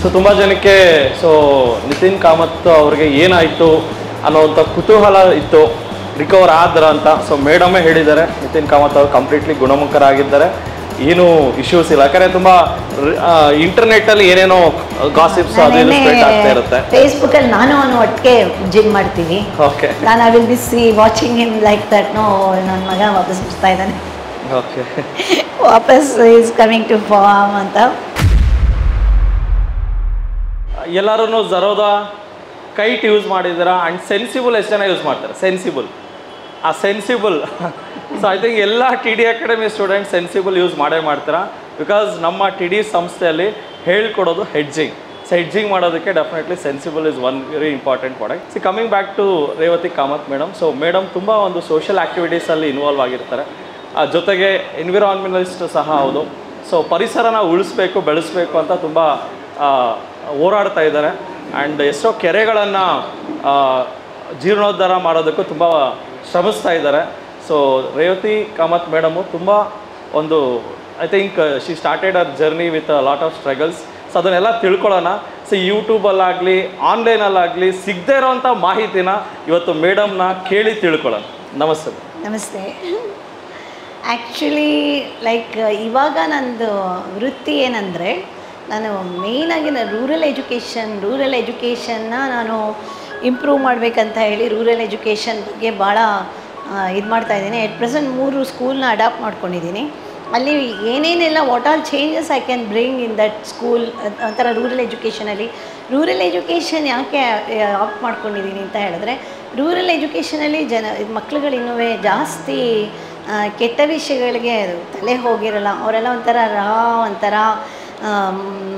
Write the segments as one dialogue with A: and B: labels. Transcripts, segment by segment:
A: So ತುಂಬ ಜನಕ್ಕೆ so Nithin Kamath ಅವ್ರಿಗೆ ಏನಾಯಿತು ಅನ್ನೋವಂಥ ಕುತೂಹಲ ಇತ್ತು, ರಿಕವರ್ ಆದ್ರ ಅಂತ. ಸೊ ಮೇಡಮೇ ಹೇಳಿದ್ದಾರೆ ನಿತಿನ್ ಕಾಮತ್ ಅವರು ಕಂಪ್ಲೀಟ್ಲಿ ಗುಣಮುಖರಾಗಿದ್ದಾರೆ, ಏನು ಇಶ್ಯೂಸ್ ಇಲ್ಲ. ಯಾಕಂದರೆ ತುಂಬ ಇಂಟರ್ನೆಟ್ಟಲ್ಲಿ ಏನೇನೋ ಗಾಸಿಪ್ಸ್ ಅದು ಇದು ಸ್ಪ್ರೆಡ್ ಆಗ್ತಾ ಇರುತ್ತೆ.
B: ಫೇಸ್ಬುಕ್ಕಲ್ಲಿ ನಾನು ಅವನು ಒಟ್ಟಿಗೆ ಜಿಮ್ ಮಾಡ್ತೀವಿ.
A: ಓಕೆ,
B: ನಾನು I will be see watching him like that. No, ನನ್ನ ಮಗ ವಾಪಸ್ ಬರ್ತಾ ಇದ್ದಾನೆ,
A: ಓಕೆ,
B: ವಾಪಸ್ ಈಸ್ ಕಮಿಂಗ್ ಟು ಫಾರ್ಮ್ ಅಂತ.
A: ಎಲ್ಲರೂ ಝರೋದಾ ಕೈಟ್ ಯೂಸ್ ಮಾಡಿದ್ದೀರಾ ಆ್ಯಂಡ್ ಸೆನ್ಸಿಬಲ್ ಎಷ್ಟು ಜನ ಯೂಸ್ ಮಾಡ್ತಾರೆ? ಸೆನ್ಸಿಬಲ್, ಆ ಸೆನ್ಸಿಬಲ್ ಸೊ ಐ ಥಿಂಕ್ ಎಲ್ಲ T D academy students Sensibull use ಮಾಡೇ ಮಾಡ್ತೀರಾ. ಬಿಕಾಸ್ ನಮ್ಮ ಟಿ ಡಿ ಸಂಸ್ಥೆಯಲ್ಲಿ ಹೇಳ್ಕೊಡೋದು ಹೆಡ್ಜಿಂಗ್. ಸೊ ಹೆಡ್ಜಿಂಗ್ ಮಾಡೋದಕ್ಕೆ definitely Sensibull is one very important product. See coming back to Revathi Kamath madam. So madam ತುಂಬ ಒಂದು ಸೋಷಿಯಲ್ ಆ್ಯಕ್ಟಿವಿಟೀಸಲ್ಲಿ ಇನ್ವಾಲ್ವ್ ಆಗಿರ್ತಾರೆ, ಜೊತೆಗೆ ಎನ್ವಿರಾನ್ಮೆಂಟಲಿಸ್ಟ್ ಸಹ ಹೌದು. ಸೊ ಪರಿಸರನ ಉಳಿಸ್ಬೇಕು, ಬೆಳೆಸಬೇಕು ಅಂತ ತುಂಬ ಹೋರಾಡ್ತಾ ಇದ್ದಾರೆ. ಆ್ಯಂಡ್ ಎಷ್ಟೋ ಕೆರೆಗಳನ್ನು ಜೀರ್ಣೋದ್ಧಾರ ಮಾಡೋದಕ್ಕೂ ತುಂಬ ಶ್ರಮಿಸ್ತಾ ಇದ್ದಾರೆ. ಸೊ ರೇವತಿ ಕಾಮತ್ ಮೇಡಮು ತುಂಬ ಒಂದು I think she started our journey with lot of struggles. So ಅದನ್ನೆಲ್ಲ ತಿಳ್ಕೊಳ್ಳೋಣ. ಸೊ ಯೂಟ್ಯೂಬಲ್ಲಾಗಲಿ ಆನ್ಲೈನಲ್ಲಾಗಲಿ ಸಿಗದೇ ಇರೋವಂಥ ಮಾಹಿತಿನ ಇವತ್ತು ಮೇಡಮ್ನ ಕೇಳಿ ತಿಳ್ಕೊಳ್ಳೋಣ. ನಮಸ್ತೆ.
B: ನಮಸ್ತೆ. ಆ್ಯಕ್ಚುಲಿ ಲೈಕ್ ಇವಾಗ ನಂದು ವೃತ್ತಿ ಏನಂದರೆ, ನಾನು ಮೇಯ್ನಾಗಿ ರೂರಲ್ ಎಜುಕೇಷನ್ನ ನಾನು ಇಂಪ್ರೂವ್ ಮಾಡಬೇಕಂತ ಹೇಳಿ ರೂರಲ್ ಎಜುಕೇಷನ್ ಬಗ್ಗೆ ಭಾಳ ಇದು ಮಾಡ್ತಾಯಿದ್ದೀನಿ. ಎಟ್ ಪ್ರೆಸೆಂಟ್ 3 ಸ್ಕೂಲ್ನ ಅಡಾಪ್ಟ್ ಮಾಡ್ಕೊಂಡಿದ್ದೀನಿ. ಅಲ್ಲಿ ಏನೇನೆಲ್ಲ what all changes I can bring in that school ಒಂಥರ ರೂರಲ್ ಎಜುಕೇಷನಲ್ಲಿ. ರೂರಲ್ ಎಜುಕೇಷನ್ ಯಾಕೆ ಆಪ್ಟ್ ಮಾಡ್ಕೊಂಡಿದ್ದೀನಿ ಅಂತ ಹೇಳಿದ್ರೆ, ರೂರಲ್ ಎಜುಕೇಷನಲ್ಲಿ ಮಕ್ಳುಗಳು ಇನ್ನೂ ಜಾಸ್ತಿ ಕೆಟ್ಟ ವಿಷಯಗಳಿಗೆ ತಲೆ ಹೋಗಿರಲ್ಲ. ಅವರೆಲ್ಲ ಒಂಥರ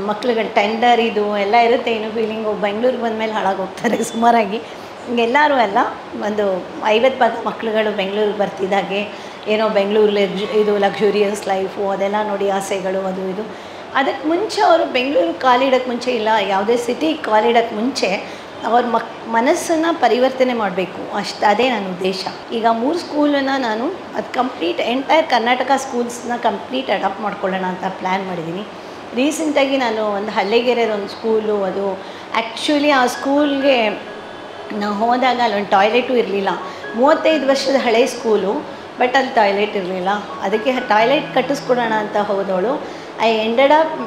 B: ಮಕ್ಳುಗಳು ಟೆಂಡರ್ ಇದು ಎಲ್ಲ ಇರುತ್ತೆ, ಏನು ಫೀಲಿಂಗು. ಬೆಂಗಳೂರಿಗೆ ಬಂದಮೇಲೆ ಹಾಳಾಗೋಗ್ತಾರೆ ಸುಮಾರಾಗಿ. ಎಲ್ಲರೂ ಎಲ್ಲ ಒಂದು 50% ಮಕ್ಳುಗಳು ಬೆಂಗಳೂರಿಗೆ ಬರ್ತಿದ್ದಾಗೆ ಏನೋ ಬೆಂಗಳೂರಲ್ಲಿ ಇದು ಲಕ್ಸುರಿಯಸ್ ಲೈಫು ಅದೆಲ್ಲ ನೋಡಿ ಆಸೆಗಳು ಅದು ಇದು. ಅದಕ್ಕೆ ಮುಂಚೆ ಅವರು ಬೆಂಗಳೂರು ಕಾಲಿಡೋಕ್ಕೆ ಮುಂಚೆ, ಇಲ್ಲ ಯಾವುದೇ ಸಿಟಿ ಕಾಲಿಡೋಕ್ಕೆ ಮುಂಚೆ ಅವ್ರ ಮನಸ್ಸನ್ನು ಪರಿವರ್ತನೆ ಮಾಡಬೇಕು, ಅದೇ ನನ್ನ ಉದ್ದೇಶ. ಈಗ 3 ಸ್ಕೂಲನ್ನು ನಾನು ಅದು ಕಂಪ್ಲೀಟ್ ಎಂಟೈರ್ ಕರ್ನಾಟಕ ಸ್ಕೂಲ್ಸ್ನ ಕಂಪ್ಲೀಟ್ ಅಡಾಪ್ಟ್ ಮಾಡ್ಕೊಳ್ಳೋಣ ಅಂತ ಪ್ಲ್ಯಾನ್ ಮಾಡಿದ್ದೀನಿ. ರೀಸೆಂಟಾಗಿ ನಾನು ಒಂದು ಹಳ್ಳಿಗೆರೆ ಒಂದು ಸ್ಕೂಲು, ಅದು ಆ್ಯಕ್ಚುಲಿ ಆ ಸ್ಕೂಲ್ಗೆ ನಾವು ಹೋದಾಗ ಅಲ್ಲೊಂದು ಟಾಯ್ಲೆಟು ಇರಲಿಲ್ಲ. 35 ವರ್ಷದ ಹಳೆ ಸ್ಕೂಲು, ಬಟ್ ಅಲ್ಲಿ ಟಾಯ್ಲೆಟ್ ಇರಲಿಲ್ಲ. ಅದಕ್ಕೆ ಟಾಯ್ಲೆಟ್ ಕಟ್ಟಿಸ್ಕೊಡೋಣ ಅಂತ ಹೋದವಳು. ಐ ಎಂಡೆಡ್ ಅಪ್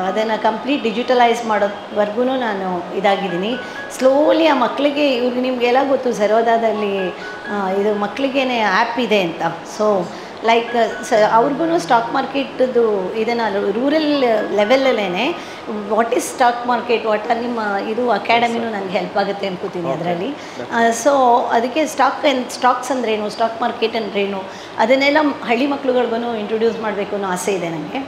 B: ಅದನ್ನು ಕಂಪ್ಲೀಟ್ ಡಿಜಿಟಲೈಸ್ ಮಾಡೋವರೆಗೂ ನಾನು ಇದಾಗಿದ್ದೀನಿ. ಸ್ಲೋಲಿ ಆ ಮಕ್ಕಳಿಗೆ, ಇವ್ರಿಗೆ ನಿಮಗೆಲ್ಲ ಗೊತ್ತು ಝರೋದಾದಲ್ಲಿ ಇದು ಮಕ್ಕಳಿಗೇ ಆ್ಯಪ್ ಇದೆ ಅಂತ. ಸೊ ಲೈಕ್ ಅವ್ರಿಗೂ ಸ್ಟಾಕ್ ಮಾರ್ಕೆಟ್ದು ಇದನ್ನು ರೂರಲ್ ಲೆವೆಲಲ್ಲೇ what is stock market, what are ನಿಮ್ಮ ಇದು ಅಕಾಡೆಮಿನೂ ನನಗೆ ಹೆಲ್ಪ್ ಆಗುತ್ತೆ ಅನ್ಕೋತೀನಿ ಅದರಲ್ಲಿ. ಸೊ ಅದಕ್ಕೆ ಸ್ಟಾಕ್ಸ್ ಅಂದ್ರೇನು, ಸ್ಟಾಕ್ ಮಾರ್ಕೆಟ್ ಅಂದ್ರೇನು, ಅದನ್ನೆಲ್ಲ ಹಳ್ಳಿ ಮಕ್ಳುಗಳಿಗೂ ಇಂಟ್ರೊಡ್ಯೂಸ್ ಮಾಡಬೇಕು ಅನ್ನೋ ಆಸೆ ಇದೆ ನನಗೆ.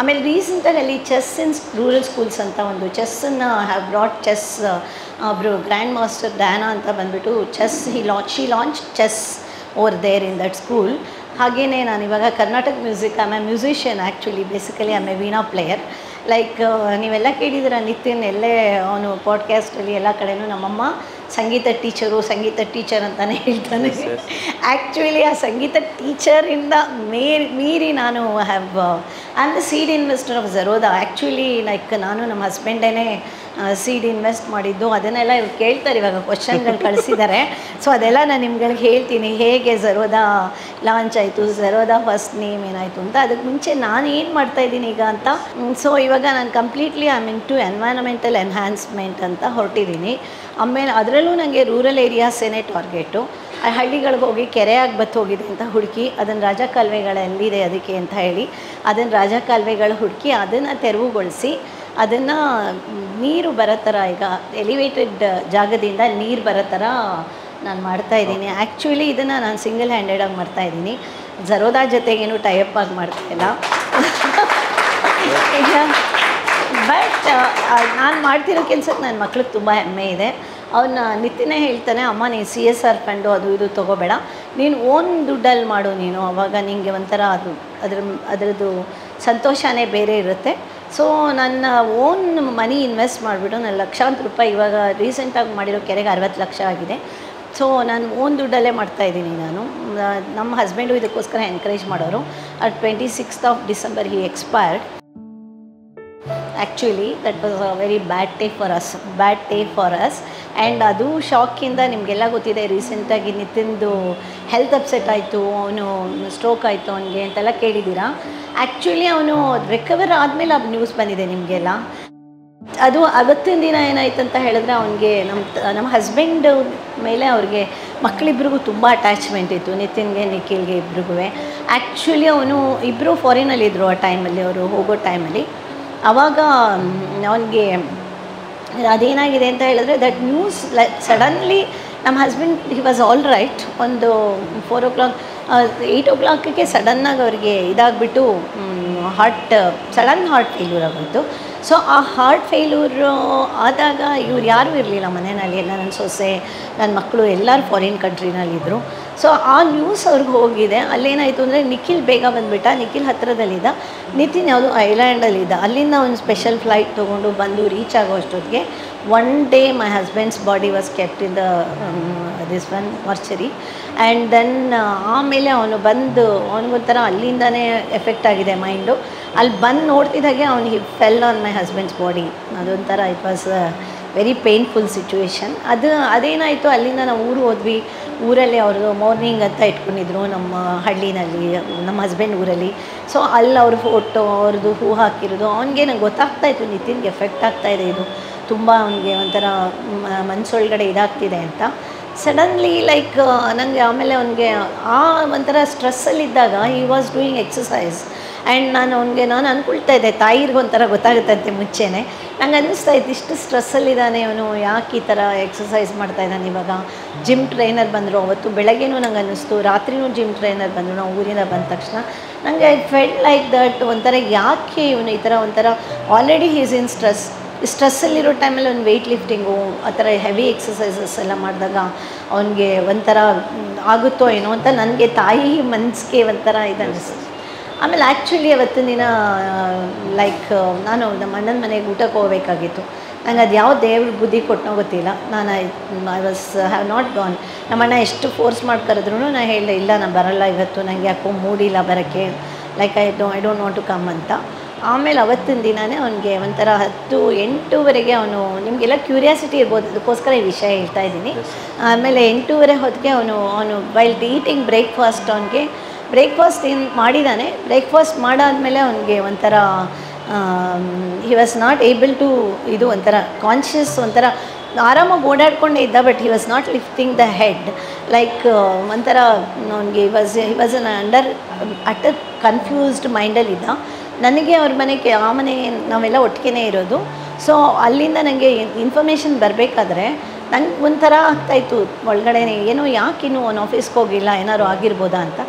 B: ಆಮೇಲೆ ರೀಸೆಂಟಾಗಿ ಅಲ್ಲಿ ಚೆಸ್ ಇನ್ ರೂರಲ್ ಸ್ಕೂಲ್ಸ್ ಅಂತ ಒಂದು ಚೆಸ್ಸನ್ನು ಹ್ಯಾವ್ ಬ್ರಾಟ್ ಚೆಸ್, ಒಬ್ಬರು ಗ್ರ್ಯಾಂಡ್ ಮಾಸ್ಟರ್ ಡ್ಯಾನಾ ಅಂತ ಬಂದುಬಿಟ್ಟು chess she launch chess over there in that school. ಹಾಗೆಯೇ ನಾನು ಇವಾಗ Karnataka music, I am a musician actually, basically I am a veena player. Like ನೀವೆಲ್ಲ ಕೇಳಿದ್ದೀರ ನಿತಿನ್ ಎಲ್ಲೇ ಅವನು ಪಾಡ್ಕ್ಯಾಸ್ಟಲ್ಲಿ ಎಲ್ಲ ಕಡೆಯೂ ನಮ್ಮಮ್ಮ ಸಂಗೀತ ಟೀಚರ್ ಅಂತಲೇ ಹೇಳ್ತಾನೆ. ಆ್ಯಕ್ಚುಲಿ ಆ ಸಂಗೀತ ಟೀಚರಿಂದ ಮೀರಿ ನಾನು I am the seed investor of Zerodha. Actually like ನಾನು ನಮ್ಮ ಹಸ್ಬೆಂಡೇ ಸೀಡ್ ಇನ್ವೆಸ್ಟ್ ಮಾಡಿದ್ದು. ಅದನ್ನೆಲ್ಲ ಇವ್ರು ಕೇಳ್ತಾರೆ, ಇವಾಗ ಕ್ವಶನ್ಗಳು ಕಳಿಸಿದ್ದಾರೆ. ಸೊ ಅದೆಲ್ಲ ನಾನು ನಿಮ್ಗಳಿಗೆ ಹೇಳ್ತೀನಿ, ಹೇಗೆ ಝರೋದಾ ಲಾಂಚ್ ಆಯಿತು, ಝರೋದಾ ಫಸ್ಟ್ ನೇಮ್ ಏನಾಯಿತು ಅಂತ. ಅದಕ್ಕೆ ಮುಂಚೆ ನಾನು ಏನು ಮಾಡ್ತಾಯಿದ್ದೀನಿ ಈಗ ಅಂತ. ಸೊ ಇವಾಗ ನಾನು completely I mean to environmental enhancement ಅಂತ ಹೊರಟಿದ್ದೀನಿ. ಆಮೇಲೆ ಅದರಲ್ಲೂ ನನಗೆ ರೂರಲ್ ಏರಿಯಾಸೇನೆ ಟಾರ್ಗೆಟು. ಹಳ್ಳಿಗಳಿಗೆ ಹೋಗಿ ಕೆರೆಯಾಗಿ ಹೋಗಿದೆ ಅಂತ ಹುಡುಕಿ, ಅದನ್ನು ರಾಜ ಕಾಲುವೆಗಳೆಲ್ಲಿದೆ ಅದಕ್ಕೆ ಅಂತ ಹೇಳಿ ಅದನ್ನು ರಾಜ ಕಾಲುವೆಗಳು ಹುಡುಕಿ ಅದನ್ನು ತೆರವುಗೊಳಿಸಿ ಅದನ್ನು ನೀರು ಬರೋ ಥರ, ಈಗ ಎಲಿವೇಟೆಡ್ ಜಾಗದಿಂದ ನೀರು ಬರೋ ಥರ ನಾನು ಮಾಡ್ತಾಯಿದ್ದೀನಿ. ಆ್ಯಕ್ಚುಲಿ ಇದನ್ನು ನಾನು ಸಿಂಗಲ್ ಹ್ಯಾಂಡೆಡಾಗಿ ಮಾಡ್ತಾಯಿದ್ದೀನಿ, ಝರೋದಾ ಜೊತೆಗೇನು ಟೈಅಪ್ ಆಗಿ ಮಾಡ್ತಾಯಿಲ್ಲ. ಬಟ್ ನಾನು ಮಾಡ್ತಿರೋ ಕೆಲಸಕ್ಕೆ ನನ್ನ ಮಕ್ಳಿಗೆ ತುಂಬ ಹೆಮ್ಮೆ ಇದೆ. ಅವನ್ನ ನಿತ್ಯನೇ ಹೇಳ್ತಾನೆ, ಅಮ್ಮ ನೀನು CSR ಫಂಡು ಅದು ಇದು ತೊಗೋಬೇಡ, ನೀನು ಓನ್ ದುಡ್ಡಲ್ಲಿ ಮಾಡು ನೀನು, ಆವಾಗ ನಿಮಗೆ ಒಂಥರ ಅದರದ್ದು ಸಂತೋಷನೇ ಬೇರೆ ಇರುತ್ತೆ. ಸೊ ನನ್ನ ಓನ್ ಮನಿ ಇನ್ವೆಸ್ಟ್ ಮಾಡಿಬಿಟ್ಟು ನಾನು ಲಕ್ಷಾಂತರ ರೂಪಾಯಿ, ಇವಾಗ ರೀಸೆಂಟಾಗಿ ಮಾಡಿರೋ ಕೆರೆಗೆ 60 ಲಕ್ಷ ಆಗಿದೆ. ಸೊ ನಾನು ಓನ್ ದುಡ್ಡಲ್ಲೇ ಮಾಡ್ತಾಯಿದ್ದೀನಿ. ನಾನು ನಮ್ಮ ಹಸ್ಬೆಂಡು ಇದಕ್ಕೋಸ್ಕರ ಎನ್ಕರೇಜ್ ಮಾಡೋರು. 26th of December he expired. Actually that was a very bad day for us and ಅದು ಶಾಕಿಂದ ನಿಮಗೆಲ್ಲ ಗೊತ್ತಿದೆ. ರೀಸೆಂಟಾಗಿ ನಿತಿನ್ದು ಹೆಲ್ತ್ ಅಪ್ಸೆಟ್ ಆಯಿತು, ಅವನು ಸ್ಟ್ರೋಕ್ ಆಯಿತು ಅವನಿಗೆ ಅಂತೆಲ್ಲ ಕೇಳಿದ್ದೀರಾ. ಆ್ಯಕ್ಚುಲಿ ಅವನು ರಿಕವರ್ ಆದಮೇಲೆ ಅದು ನ್ಯೂಸ್ ಬಂದಿದೆ ನಿಮಗೆಲ್ಲ. ಅದು ಅವತ್ತಿನ ದಿನ ಏನಾಯ್ತು ಅಂತ ಹೇಳಿದ್ರೆ, ಅವನಿಗೆ ನಮ್ಮ ಹಸ್ಬೆಂಡ್ ಮೇಲೆ ಅವ್ರಿಗೆ ಮಕ್ಕಳಿಬ್ರಿಗೂ ತುಂಬ ಅಟ್ಯಾಚ್ಮೆಂಟ್ ಇತ್ತು, ನಿತಿನ್ಗೆ ನಿಖಿಲ್ಗೆ ಇಬ್ರಿಗೂ. ಆ್ಯಕ್ಚುಲಿ ಅವನು ಇಬ್ಬರು ಫಾರಿನಲ್ಲಿದ್ದರು ಆ ಟೈಮಲ್ಲಿ, ಅವರು ಹೋಗೋ ಟೈಮಲ್ಲಿ. ಆವಾಗ ಅವನಿಗೆ ಅದೇನಾಗಿದೆ ಅಂತ ಹೇಳಿದ್ರೆ, ದಟ್ ನ್ಯೂಸ್ ಸಡನ್ಲಿ ನಮ್ಮ husband he was all right. ಒಂದು 4 o'clock 8 o'clockಗೆ ಸಡನ್ನಾಗಿ ಅವ್ರಿಗೆ ಇದಾಗಿಬಿಟ್ಟು ಸಡನ್ ಹಾರ್ಟ್ ಫೇಲ್ಯೂರ್ ಆಗೋಯಿತು. ಸೊ ಆ ಹಾರ್ಟ್ ಫೇಲ್ಯೂರ್ ಆದಾಗ ಇವ್ರು ಯಾರೂ ಇರಲಿಲ್ಲ ಮನೆಯಲ್ಲಿ, ಎಲ್ಲ ನನ್ನ ಸೊಸೆ ನನ್ನ ಮಕ್ಕಳು ಎಲ್ಲರೂ ಫಾರಿನ್ ಕಂಟ್ರಿನಲ್ಲಿದ್ದರು. ಸೊ ಆ ನ್ಯೂಸ್ ಅವ್ರಿಗೆ ಹೋಗಿದೆ. ಅಲ್ಲೇನಾಯಿತು ಅಂದರೆ, ನಿಖಿಲ್ ಬೇಗ ಬಂದುಬಿಟ್ಟ, ನಿಖಿಲ್ ಹತ್ತಿರದಲ್ಲಿದ್ದ, ನಿತಿನ್ ಯಾವುದೋ ಐಲ್ಯಾಂಡಲ್ಲಿದ್ದ. ಅಲ್ಲಿಂದ ಒಂದು ಸ್ಪೆಷಲ್ ಫ್ಲೈಟ್ ತೊಗೊಂಡು ಬಂದು ರೀಚ್ ಆಗೋ ಅಷ್ಟೊತ್ತಿಗೆ 1 day my husband's body was kept in this one mortuary. And then ಆಮೇಲೆ ಅವನು ಬಂದು ಅವನಿಗೊಂಥರ ಅಲ್ಲಿಂದನೇ ಎಫೆಕ್ಟ್ ಆಗಿದೆ ಮೈಂಡು. ಅಲ್ಲಿ ಬಂದು ನೋಡ್ತಿದ್ದಾಗೆ ಅವನಿಗೆ fell on my husband's body. ಅದೊಂಥರ it was very painful situation. ಅದೇನಾಯಿತು, ಅಲ್ಲಿಂದ ನಾವು ಊರು ಹೋದ್ವಿ. ಊರಲ್ಲಿ ಅವ್ರದ್ದು ಮಾರ್ನಿಂಗ್ ಅಂತ ಇಟ್ಕೊಂಡಿದ್ರು ನಮ್ಮ ಹಳ್ಳಿನಲ್ಲಿ, ನಮ್ಮ ಹಸ್ಬೆಂಡ್ ಊರಲ್ಲಿ. ಸೊ ಅಲ್ಲಿ ಅವ್ರ ಫೋಟೋ ಅವ್ರದ್ದು ಹೂ ಹಾಕಿರೋದು ಅವನಿಗೆ ನಂಗೆ ಗೊತ್ತಾಗ್ತಾಯಿತ್ತು, ನಿತಿನ್ಗೆ ಎಫೆಕ್ಟ್ ಆಗ್ತಾಯಿದೆ, ಇದು ತುಂಬ ಅವನಿಗೆ ಒಂಥರ ಮನಸ್ಸೊಳಗಡೆ ಇದಾಗ್ತಿದೆ ಅಂತ. ಸಡನ್ಲಿ ಲೈಕ್ ನನಗೆ ಆಮೇಲೆ ಅವನಿಗೆ ಆ ಒಂಥರ ಸ್ಟ್ರೆಸ್ಸಲ್ಲಿದ್ದಾಗ he was doing exercise. And ನಾನು ಅಂದ್ಕೊಳ್ತಾ ಇದ್ದೆ, ತಾಯಿಗೆ ಒಂಥರ ಗೊತ್ತಾಗುತ್ತಂತೆ ಮುಂಚೆನೇ. ನಂಗೆ ಅನ್ನಿಸ್ತಾ ಇತ್ತು, ಇಷ್ಟು ಸ್ಟ್ರೆಸ್ಸಲ್ಲಿದ್ದಾನೆ ಅವನು, ಯಾಕೆ ಈ ಥರ ಎಕ್ಸಸೈಸ್ ಮಾಡ್ತಾಯಿದ್ದಾನೆ. ಇವಾಗ ಜಿಮ್ ಟ್ರೈನರ್ ಬಂದರು, ಅವತ್ತು ಬೆಳಗ್ಗೆನೂ ನಂಗೆ ಅನ್ನಿಸ್ತು, ರಾತ್ರಿನೂ ಜಿಮ್ ಟ್ರೈನರ್ ಬಂದರು. ನಾವು ಊರಿಂದ ಬಂದ ತಕ್ಷಣ ನನಗೆ ಐ ಫೆಲ್ಟ್ ಲೈಕ್ ದಟ್, ಒಂಥರ ಯಾಕೆ ಇವನು ಈ ಥರ ಒಂಥರ ಆಲ್ರೆಡಿ ಈಸ್ ಇನ್ ಸ್ಟ್ರೆಸ್ಸಲ್ಲಿರೋ ಟೈಮಲ್ಲಿ ಅವ್ನು ವೆಯ್ಟ್ ಲಿಫ್ಟಿಂಗು ಆ ಥರ ಹೆವಿ ಎಕ್ಸಸೈಸಸ್ ಎಲ್ಲ ಮಾಡಿದಾಗ ಅವನಿಗೆ ಒಂಥರ ಆಗುತ್ತೋ ಏನೋ ಅಂತ ನನಗೆ ತಾಯಿ ಮನಸ್ಸಿಗೆ ಒಂಥರ ಇದು ಅನ್ನಿಸ್ತು. ಆಮೇಲೆ ಆ್ಯಕ್ಚುಲಿ ಅವತ್ತಿನ ದಿನ ಲೈಕ್ ನಾನು ನಮ್ಮ ಅಣ್ಣನ ಮನೆಗೆ ಊಟಕ್ಕೆ ಹೋಗಬೇಕಾಗಿತ್ತು. ನಂಗೆ ಅದು ಯಾವ ದೇವ್ರ ಬುದ್ಧಿ ಕೊಟ್ಟನೋ ಗೊತ್ತಿಲ್ಲ, ನಾನು I was have not gone. ನಮ್ಮ ಅಣ್ಣ ಎಷ್ಟು ಫೋರ್ಸ್ ಮಾಡಿ ಕರೆದ್ರೂ ನಾನು ಹೇಳಿದೆ, ಇಲ್ಲ ನಾನು ಬರೋಲ್ಲ ಇವತ್ತು, ನನಗೆ ಯಾಕೋ ಮೂಡಿಲ್ಲ ಬರೋಕ್ಕೆ, like I don't want to come ಅಂತ. ಆಮೇಲೆ ಅವತ್ತಿನ ದಿನವೇ ಅವನಿಗೆ ಒಂಥರ 8:30 ಅವನು, ನಿಮಗೆಲ್ಲ ಕ್ಯೂರಿಯಾಸಿಟಿ ಇರ್ಬೋದು ಅದಕ್ಕೋಸ್ಕರ ಈ ವಿಷಯ ಹೇಳ್ತಾ ಇದ್ದೀನಿ. ಆಮೇಲೆ 8:30 ಹೊತ್ತಿಗೆ ಅವನು ವೈಲ್ ಈಟಿಂಗ್ ಬ್ರೇಕ್ಫಾಸ್ಟ್, ಅವನಿಗೆ ಬ್ರೇಕ್ಫಾಸ್ಟ್ ಏನು ಮಾಡಿದ್ದಾನೆ. ಬ್ರೇಕ್ಫಾಸ್ಟ್ ಮಾಡಾದಮೇಲೆ ಅವನಿಗೆ ಒಂಥರ he was not able to, ಇದು ಒಂಥರ ಕಾನ್ಷಿಯಸ್, ಒಂಥರ ಆರಾಮಾಗಿ ಓಡಾಡ್ಕೊಂಡೇ ಇದ್ದ, but he was not lifting the head. Like ಒಂಥರ ಅವನಿಗೆ ಹಿ ವಾಸ್ ಅಟ್ ಕನ್ಫ್ಯೂಸ್ಡ್ ಮೈಂಡಲ್ಲಿದ್ದ. ನನಗೆ ಅವ್ರ ಮನೆಗೆ, ಆ ಮನೆ ನಾವೆಲ್ಲ ಒಟ್ಟಿಗೆ ಇರೋದು. ಸೊ ಅಲ್ಲಿಂದ ನನಗೆ ಇನ್ಫಾರ್ಮೇಷನ್ ಬರಬೇಕಾದ್ರೆ ನಂಗೆ ಒಂಥರ ಆಗ್ತಾಯಿತ್ತು ಒಳಗಡೆ, ಏನೋ ಯಾಕಿನ್ನೂ ಅವ್ನು ಆಫೀಸ್ಗೆ ಹೋಗಿಲ್ಲ, ಏನಾದ್ರು ಆಗಿರ್ಬೋದಾ ಅಂತ.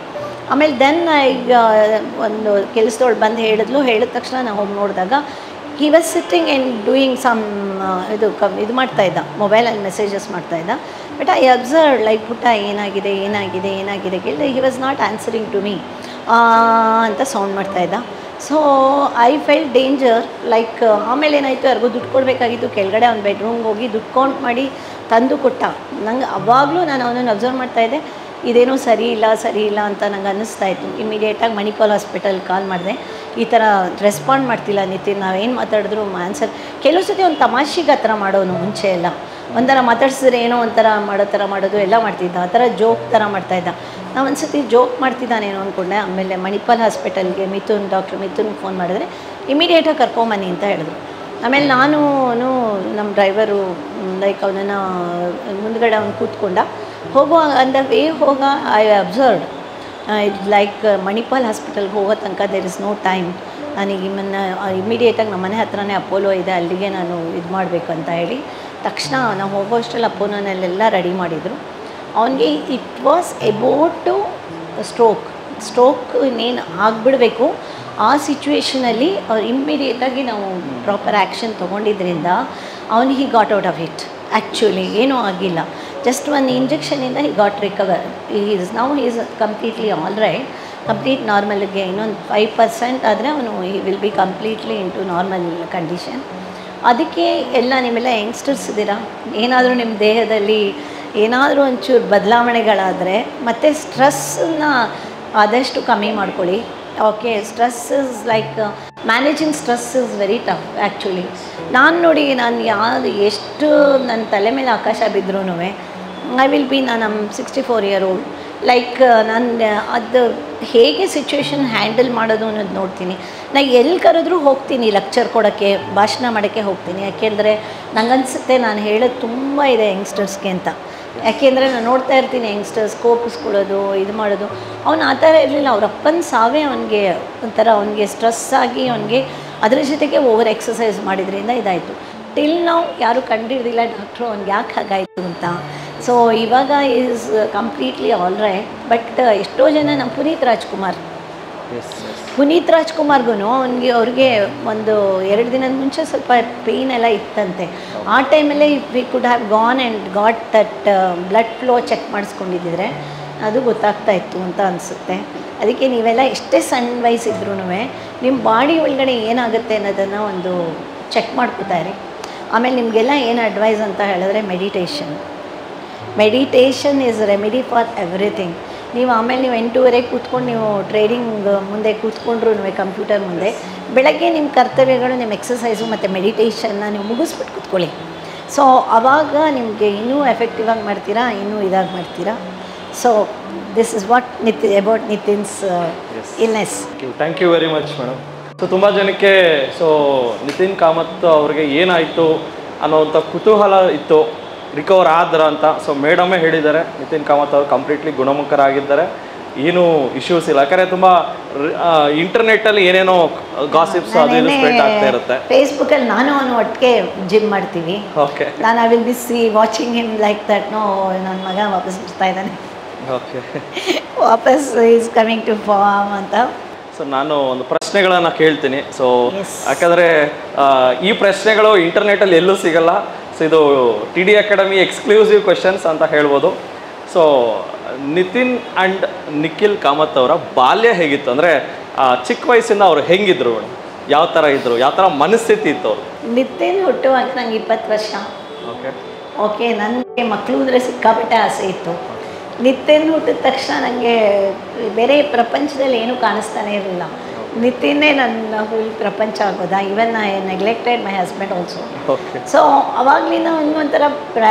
B: ಆಮೇಲೆ ದೆನ್ ಈಗ ಒಂದು ಕೆಲಸದೊಳು ಬಂದು ಹೇಳಿದ ತಕ್ಷಣ ನಾವು ಹೋಗಿ ನೋಡಿದಾಗ he was sitting and doing some ಇದು ಮಾಡ್ತಾಯಿದ್ದ, ಮೊಬೈಲಲ್ಲಿ ಮೆಸೇಜಸ್ ಮಾಡ್ತಾಯಿದ್ದ. ಬಟ್ ಐ ಅಬ್ಸರ್ವ್ ಲೈಕ್, ಪುಟ್ಟ ಏನಾಗಿದೆ ಕೇಳಿದೆ. He was not answering to me ಅಂತ ಸೌಂಡ್ ಮಾಡ್ತಾಯಿದ್ದ. So I felt danger like. ಆಮೇಲೆ ಏನಾಯಿತು, ಯಾರಿಗೂ ದುಡ್ಡು ಕೊಡಬೇಕಾಗಿತ್ತು, ಕೆಳಗಡೆ ಅವ್ನ ಬೆಡ್ರೂಮ್ಗೆ ಹೋಗಿ ದುಡ್ಡು ಕೌಂಟ್ ಮಾಡಿ ತಂದು ಕೊಟ್ಟ. ನಂಗೆ ಅವಾಗಲೂ ನಾನು ಅವನನ್ನು ಅಬ್ಸರ್ವ್ ಮಾಡ್ತಾಯಿದ್ದೆ, ಇದೇನೋ ಸರಿ ಇಲ್ಲ ಅಂತ ನಂಗೆ ಅನ್ನಿಸ್ತಾಯಿತ್ತು. ಇಮಿಡಿಯೇಟಾಗಿ ಮಣಿಪಾಲ್ ಹಾಸ್ಪಿಟಲ್ ಕಾಲ್ ಮಾಡಿದೆ. ಈ ಥರ ರೆಸ್ಪಾಂಡ್ ಮಾಡ್ತಿಲ್ಲ ನಿತಿನ್, ನಾವೇನು ಮಾತಾಡಿದ್ರು ಆನ್ಸರ್. ಕೆಲವು ಸತಿ ಒಂದು ತಮಾಷೆಗೆ ಆ ಥರ ಮಾಡೋನು, ಮುಂಚೆ ಎಲ್ಲ ಒಂಥರ ಮಾತಾಡ್ಸಿದ್ರೆ ಏನೋ ಒಂಥರ ಮಾಡೋದು ಎಲ್ಲ ಮಾಡ್ತಿದ್ದ, ಆ ಥರ ಜೋಕ್ ಥರ ಮಾಡ್ತಾಯಿದ್ದ. ನಾವು ಒಂದು ಸತಿ ಜೋಕ್ ಮಾಡ್ತಿದ್ದಾನೇನೋ ಅಂದ್ಕೊಂಡೆ. ಆಮೇಲೆ ಮಣಿಪಾಲ್ ಹಾಸ್ಪಿಟಲ್ಗೆ ಡಾಕ್ಟರ್ ಮಿಥುನ್ಗೆ ಫೋನ್ ಮಾಡಿದ್ರೆ ಇಮಿಡಿಯೇಟಾಗಿ ಕರ್ಕೊಂಬನ್ನಿ ಅಂತ ಹೇಳಿದ್ರು. ಆಮೇಲೆ ನಾನು ನಮ್ಮ ಡ್ರೈವರು ಲೈಕ್ ಅವನನ್ನು ಮುಂದ್ಗಡೆ ಅವ್ನು ಕೂತ್ಕೊಂಡ. ಹೋಗ ಐ ಅಬ್ಸರ್ವ್ಡ್ ಲೈಕ್ ಮಣಿಪಾಲ್ ಹಾಸ್ಪಿಟಲ್ಗೆ ಹೋಗೋ ತನಕ ದೇರ್ ಇಸ್ ನೋ ಟೈಮ್. ನನಗೆ ಇಮಿಡಿಯೇಟಾಗಿ ನಮ್ಮ ಮನೆ ಹತ್ರನೇ ಅಪೋಲೋ ಇದೆ, ಅಲ್ಲಿಗೆ ನಾನು ಇದು ಮಾಡಬೇಕು ಅಂತ ಹೇಳಿ ತಕ್ಷಣ ನಾವು ಹೋಗೋ ಅಷ್ಟರಲ್ಲಿ ಅಪೋಲೋನಲ್ಲೆಲ್ಲ ರೆಡಿ ಮಾಡಿದರು. ಅವನಿಗೆ it was about to stroke ಇನ್ನೇನು ಆಗಿಬಿಡಬೇಕು. ಆ ಸಿಚುವೇಷನಲ್ಲಿ ಅವ್ರು ಇಮ್ಮಿಡಿಯೇಟಾಗಿ ನಾವು ಪ್ರಾಪರ್ ಆ್ಯಕ್ಷನ್ ತೊಗೊಂಡಿದ್ದರಿಂದ ಅವನಿಗೆ got out of it. Actually ಏನೂ ಆಗಿಲ್ಲ, ಜಸ್ಟ್ ಒಂದು ಇಂಜೆಕ್ಷನಿಂದ he got recover. Is completely all right, complete ನಾರ್ಮಲ್ಗೆ. ಇನ್ನೊಂದು 5% ಆದರೆ ಅವನು he will be completely into normal condition. ಅದಕ್ಕೆ ಎಲ್ಲ ನಿಮ್ಮೆಲ್ಲ ಯಂಗ್ಸ್ಟರ್ಸ್ ಇದ್ದೀರಾ, ಏನಾದರೂ ನಿಮ್ಮ ದೇಹದಲ್ಲಿ ಏನಾದರೂ ಒಂಚೂರು ಬದಲಾವಣೆಗಳಾದರೆ ಮತ್ತು ಸ್ಟ್ರೆಸ್ಸನ್ನ ಆದಷ್ಟು ಕಮ್ಮಿ ಮಾಡ್ಕೊಳ್ಳಿ. Okay, stress is like managing stress is very tough actually. ನಾನು ಎಷ್ಟು ನನ್ನ ತಲೆ ಮೇಲೆ ಆಕಾಶ ಬಿದ್ರೂ ಐ ವಿಲ್ ಬಿ, ನಾನು 64 ಇಯರ್ ಓಲ್ಡ್, ಲೈಕ್ ನಾನು ಅದು ಹೇಗೆ ಸಿಚುವೇಶನ್ ಹ್ಯಾಂಡಲ್ ಮಾಡೋದು ಅನ್ನೋದು ನೋಡ್ತೀನಿ. ನಾನು ಎಲ್ಲಿ ಕರೆದ್ರೂ ಹೋಗ್ತೀನಿ, ಲೆಕ್ಚರ್ ಕೊಡೋಕ್ಕೆ, ಭಾಷಣ ಮಾಡೋಕ್ಕೆ ಹೋಗ್ತೀನಿ. ಯಾಕೆಂದರೆ ನನಗನ್ಸುತ್ತೆ ನಾನು ಹೇಳೋದು ತುಂಬ ಇದೆ ಯಂಗ್ಸ್ಟರ್ಸ್ಗೆ ಅಂತ. ಯಾಕೆಂದರೆ ನಾನು ನೋಡ್ತಾ ಇರ್ತೀನಿ ಯಂಗ್ಸ್ಟರ್ಸ್ ಕೋಪಿಸ್ಕೊಳ್ಳೋದು, ಇದು ಮಾಡೋದು. ಅವನು ಆ ಥರ ಇರಲಿಲ್ಲ. ಅವ್ರ ಅಪ್ಪನ ಸಾವೇ ಅವನಿಗೆ ಒಂಥರ ಅವನಿಗೆ ಸ್ಟ್ರೆಸ್ ಆಗಿ ಅವನಿಗೆ ಅದ್ರ ಜೊತೆಗೆ ಓವರ್ ಎಕ್ಸಸೈಸ್ ಮಾಡಿದ್ರಿಂದ ಇದಾಯಿತು. ಟಿಲ್ ನಾವು ಯಾರೂ ಕಂಡಿಡ್ದಿಲ್ಲ ಡಾಕ್ಟ್ರು ಅವ್ನಿಗೆ ಯಾಕೆ ಹಾಗಾಯಿತು ಅಂತ. ಸೊ ಇವಾಗ is completely all right. But ಎಷ್ಟೋ ಜನ ನಮ್ಮ ಪುನೀತ್ ರಾಜ್ಕುಮಾರ್ಗೂ ಅವ್ರಿಗೆ ಒಂದು 2 ದಿನದ ಮುಂಚೆ ಸ್ವಲ್ಪ ಪೇಯ್ನ್ ಎಲ್ಲ ಇತ್ತಂತೆ. ಆ ಟೈಮಲ್ಲೇ we could have gone and got that blood flow check ಮಾಡಿಸ್ಕೊಂಡಿದ್ದಿದ್ರೆ ಅದು ಗೊತ್ತಾಗ್ತಾ ಇತ್ತು ಅಂತ ಅನಿಸುತ್ತೆ. ಅದಕ್ಕೆ ನೀವೆಲ್ಲ ಎಷ್ಟೇ ಸಣ್ಣ ವಯಸ್ಸಿದ್ರೂ ನಿಮ್ಮ ಬಾಡಿ ಒಳಗಡೆ ಏನಾಗುತ್ತೆ ಅನ್ನೋದನ್ನು ಒಂದು ಚೆಕ್ ಮಾಡ್ಕೋತಾರೆ. ಆಮೇಲೆ ನಿಮಗೆಲ್ಲ ಏನು ಅಡ್ವೈಸ್ ಅಂತ ಹೇಳಿದ್ರೆ meditation is remedy for everything. ನೀವು ಆಮೇಲೆ ನೀವು 8:30 ಕೂತ್ಕೊಂಡು ನೀವು ಟ್ರೇಡಿಂಗ್ ಮುಂದೆ ಕೂತ್ಕೊಂಡ್ರು ಕಂಪ್ಯೂಟರ್ ಮುಂದೆ ಬೆಳಗ್ಗೆ ನಿಮ್ಮ ಕರ್ತವ್ಯಗಳು, ನಿಮ್ಮ ಎಕ್ಸಸೈಸು ಮತ್ತು ಮೆಡಿಟೇಷನ್ನ ನೀವು ಮುಗಿಸ್ಬಿಟ್ಟು ಕೂತ್ಕೊಳ್ಳಿ. ಸೊ ಆವಾಗ ನಿಮಗೆ ಇನ್ನೂ ಎಫೆಕ್ಟಿವ್ ಆಗಿ ಮಾಡ್ತೀರಾ, ಇನ್ನೂ ಇದಾಗಿ ಮಾಡ್ತೀರಾ. So this is what about Nitin's illness.
A: Thank you very much madam. So ತುಂಬ ಜನಕ್ಕೆ ನಿತಿನ್ ಕಾಮತ್ ಅವ್ರಿಗೆ ಏನಾಯಿತು ಅನ್ನೋವಂಥ ಕುತೂಹಲ ಇತ್ತು, ರಿಕವರ್ ಆದ್ರ ಅಂತ. ಸೊ ಮೇಡಮೇ ಹೇಳಿದ್ದಾರೆ ನಿತಿನ್ ಕಾಮತ್ ಅವರು ಕಂಪ್ಲೀಟ್ಲಿ ಗುಣಮುಖರಾಗಿದ್ದಾರೆ, ಏನೂ ಇಶ್ಯೂಸ್ ಇಲ್ಲ. ಯಾಕಂದರೆ ತುಂಬ ಇಂಟರ್ನೆಟ್ಟಲ್ಲಿ ಏನೇನೋ ಗಾಸಿಪ್ಸ್ ಅದು ಇದು ಸ್ಪ್ರೆಡ್ ಆಗ್ತಾ ಇರುತ್ತೆ.
B: ಫೇಸ್ಬುಕ್ಕಲ್ಲಿ ನಾನು ಅವನು ಒಟ್ಟಿಗೆ ಜಿಮ್ ಮಾಡ್ತೀವಿ.
A: ಓಕೆ,
B: ನಾನು I will be watching him like that. No, ನನ್ನ ಮಗ ವಾಪಸ್ ಬರ್ತಾ ಇದ್ದಾನೆ,
A: ಓಕೆ,
B: ವಾಪಸ್ ಈಸ್ ಕಮಿಂಗ್ ಟು ಫಾರ್ಮ್ ಅಂತ.
A: ಸೊ ನಾನು ಒಂದು ಪ್ರಶ್ನೆಗಳನ್ನು ಕೇಳ್ತೀನಿ. ಸೊ ಯಾಕಂದರೆ ಈ ಪ್ರಶ್ನೆಗಳು ಇಂಟರ್ನೆಟ್ಟಲ್ಲಿ ಎಲ್ಲೂ ಸಿಗಲ್ಲ. ಸೊ ಇದು TD ಅಕಾಡೆಮಿ ಎಕ್ಸ್ಕ್ಲೂಸಿವ್ ಕ್ವೆಶನ್ಸ್ ಅಂತ ಹೇಳ್ಬೋದು. ಸೊ ನಿತಿನ್ ಆ್ಯಂಡ್ ನಿಖಿಲ್ ಕಾಮತ್ ಅವರ ಬಾಲ್ಯ ಹೇಗಿತ್ತು? ಅಂದರೆ ಚಿಕ್ಕ ವಯಸ್ಸಿಂದ ಅವರು ಹೆಂಗಿದ್ರು ಮೇಡಮ್? ಯಾವ ಥರ ಇದ್ದರು? ಯಾವ ಥರ ಮನಸ್ಥಿತಿ ಇತ್ತು ಅವರು?
B: ನಿತಿನ್ ಹುಟ್ಟುವಾಗ ನಂಗೆ 20 ವರ್ಷ. ಓಕೆ, ನನಗೆ ಮಕ್ಕಳು ಅಂದರೆ ಸಿಕ್ಕಾಪಟ್ಟೆ ಆಸೆ ಇತ್ತು. ನಿತಿನ್ ಹುಟ್ಟಿದ ತಕ್ಷಣ ನನಗೆ ಬೇರೆ ಪ್ರಪಂಚದಲ್ಲಿ ಏನೂ ಕಾಣಿಸ್ತಾನೆ ಇರಲಿಲ್ಲ. ನಿತಿನ್ನೇ ನನ್ನ ಫುಲ್ ಪ್ರಪಂಚ ಆಗೋದಾ. Even I neglected my husband also. So ಅವಾಗಲಿಂದ ಒಂಥರ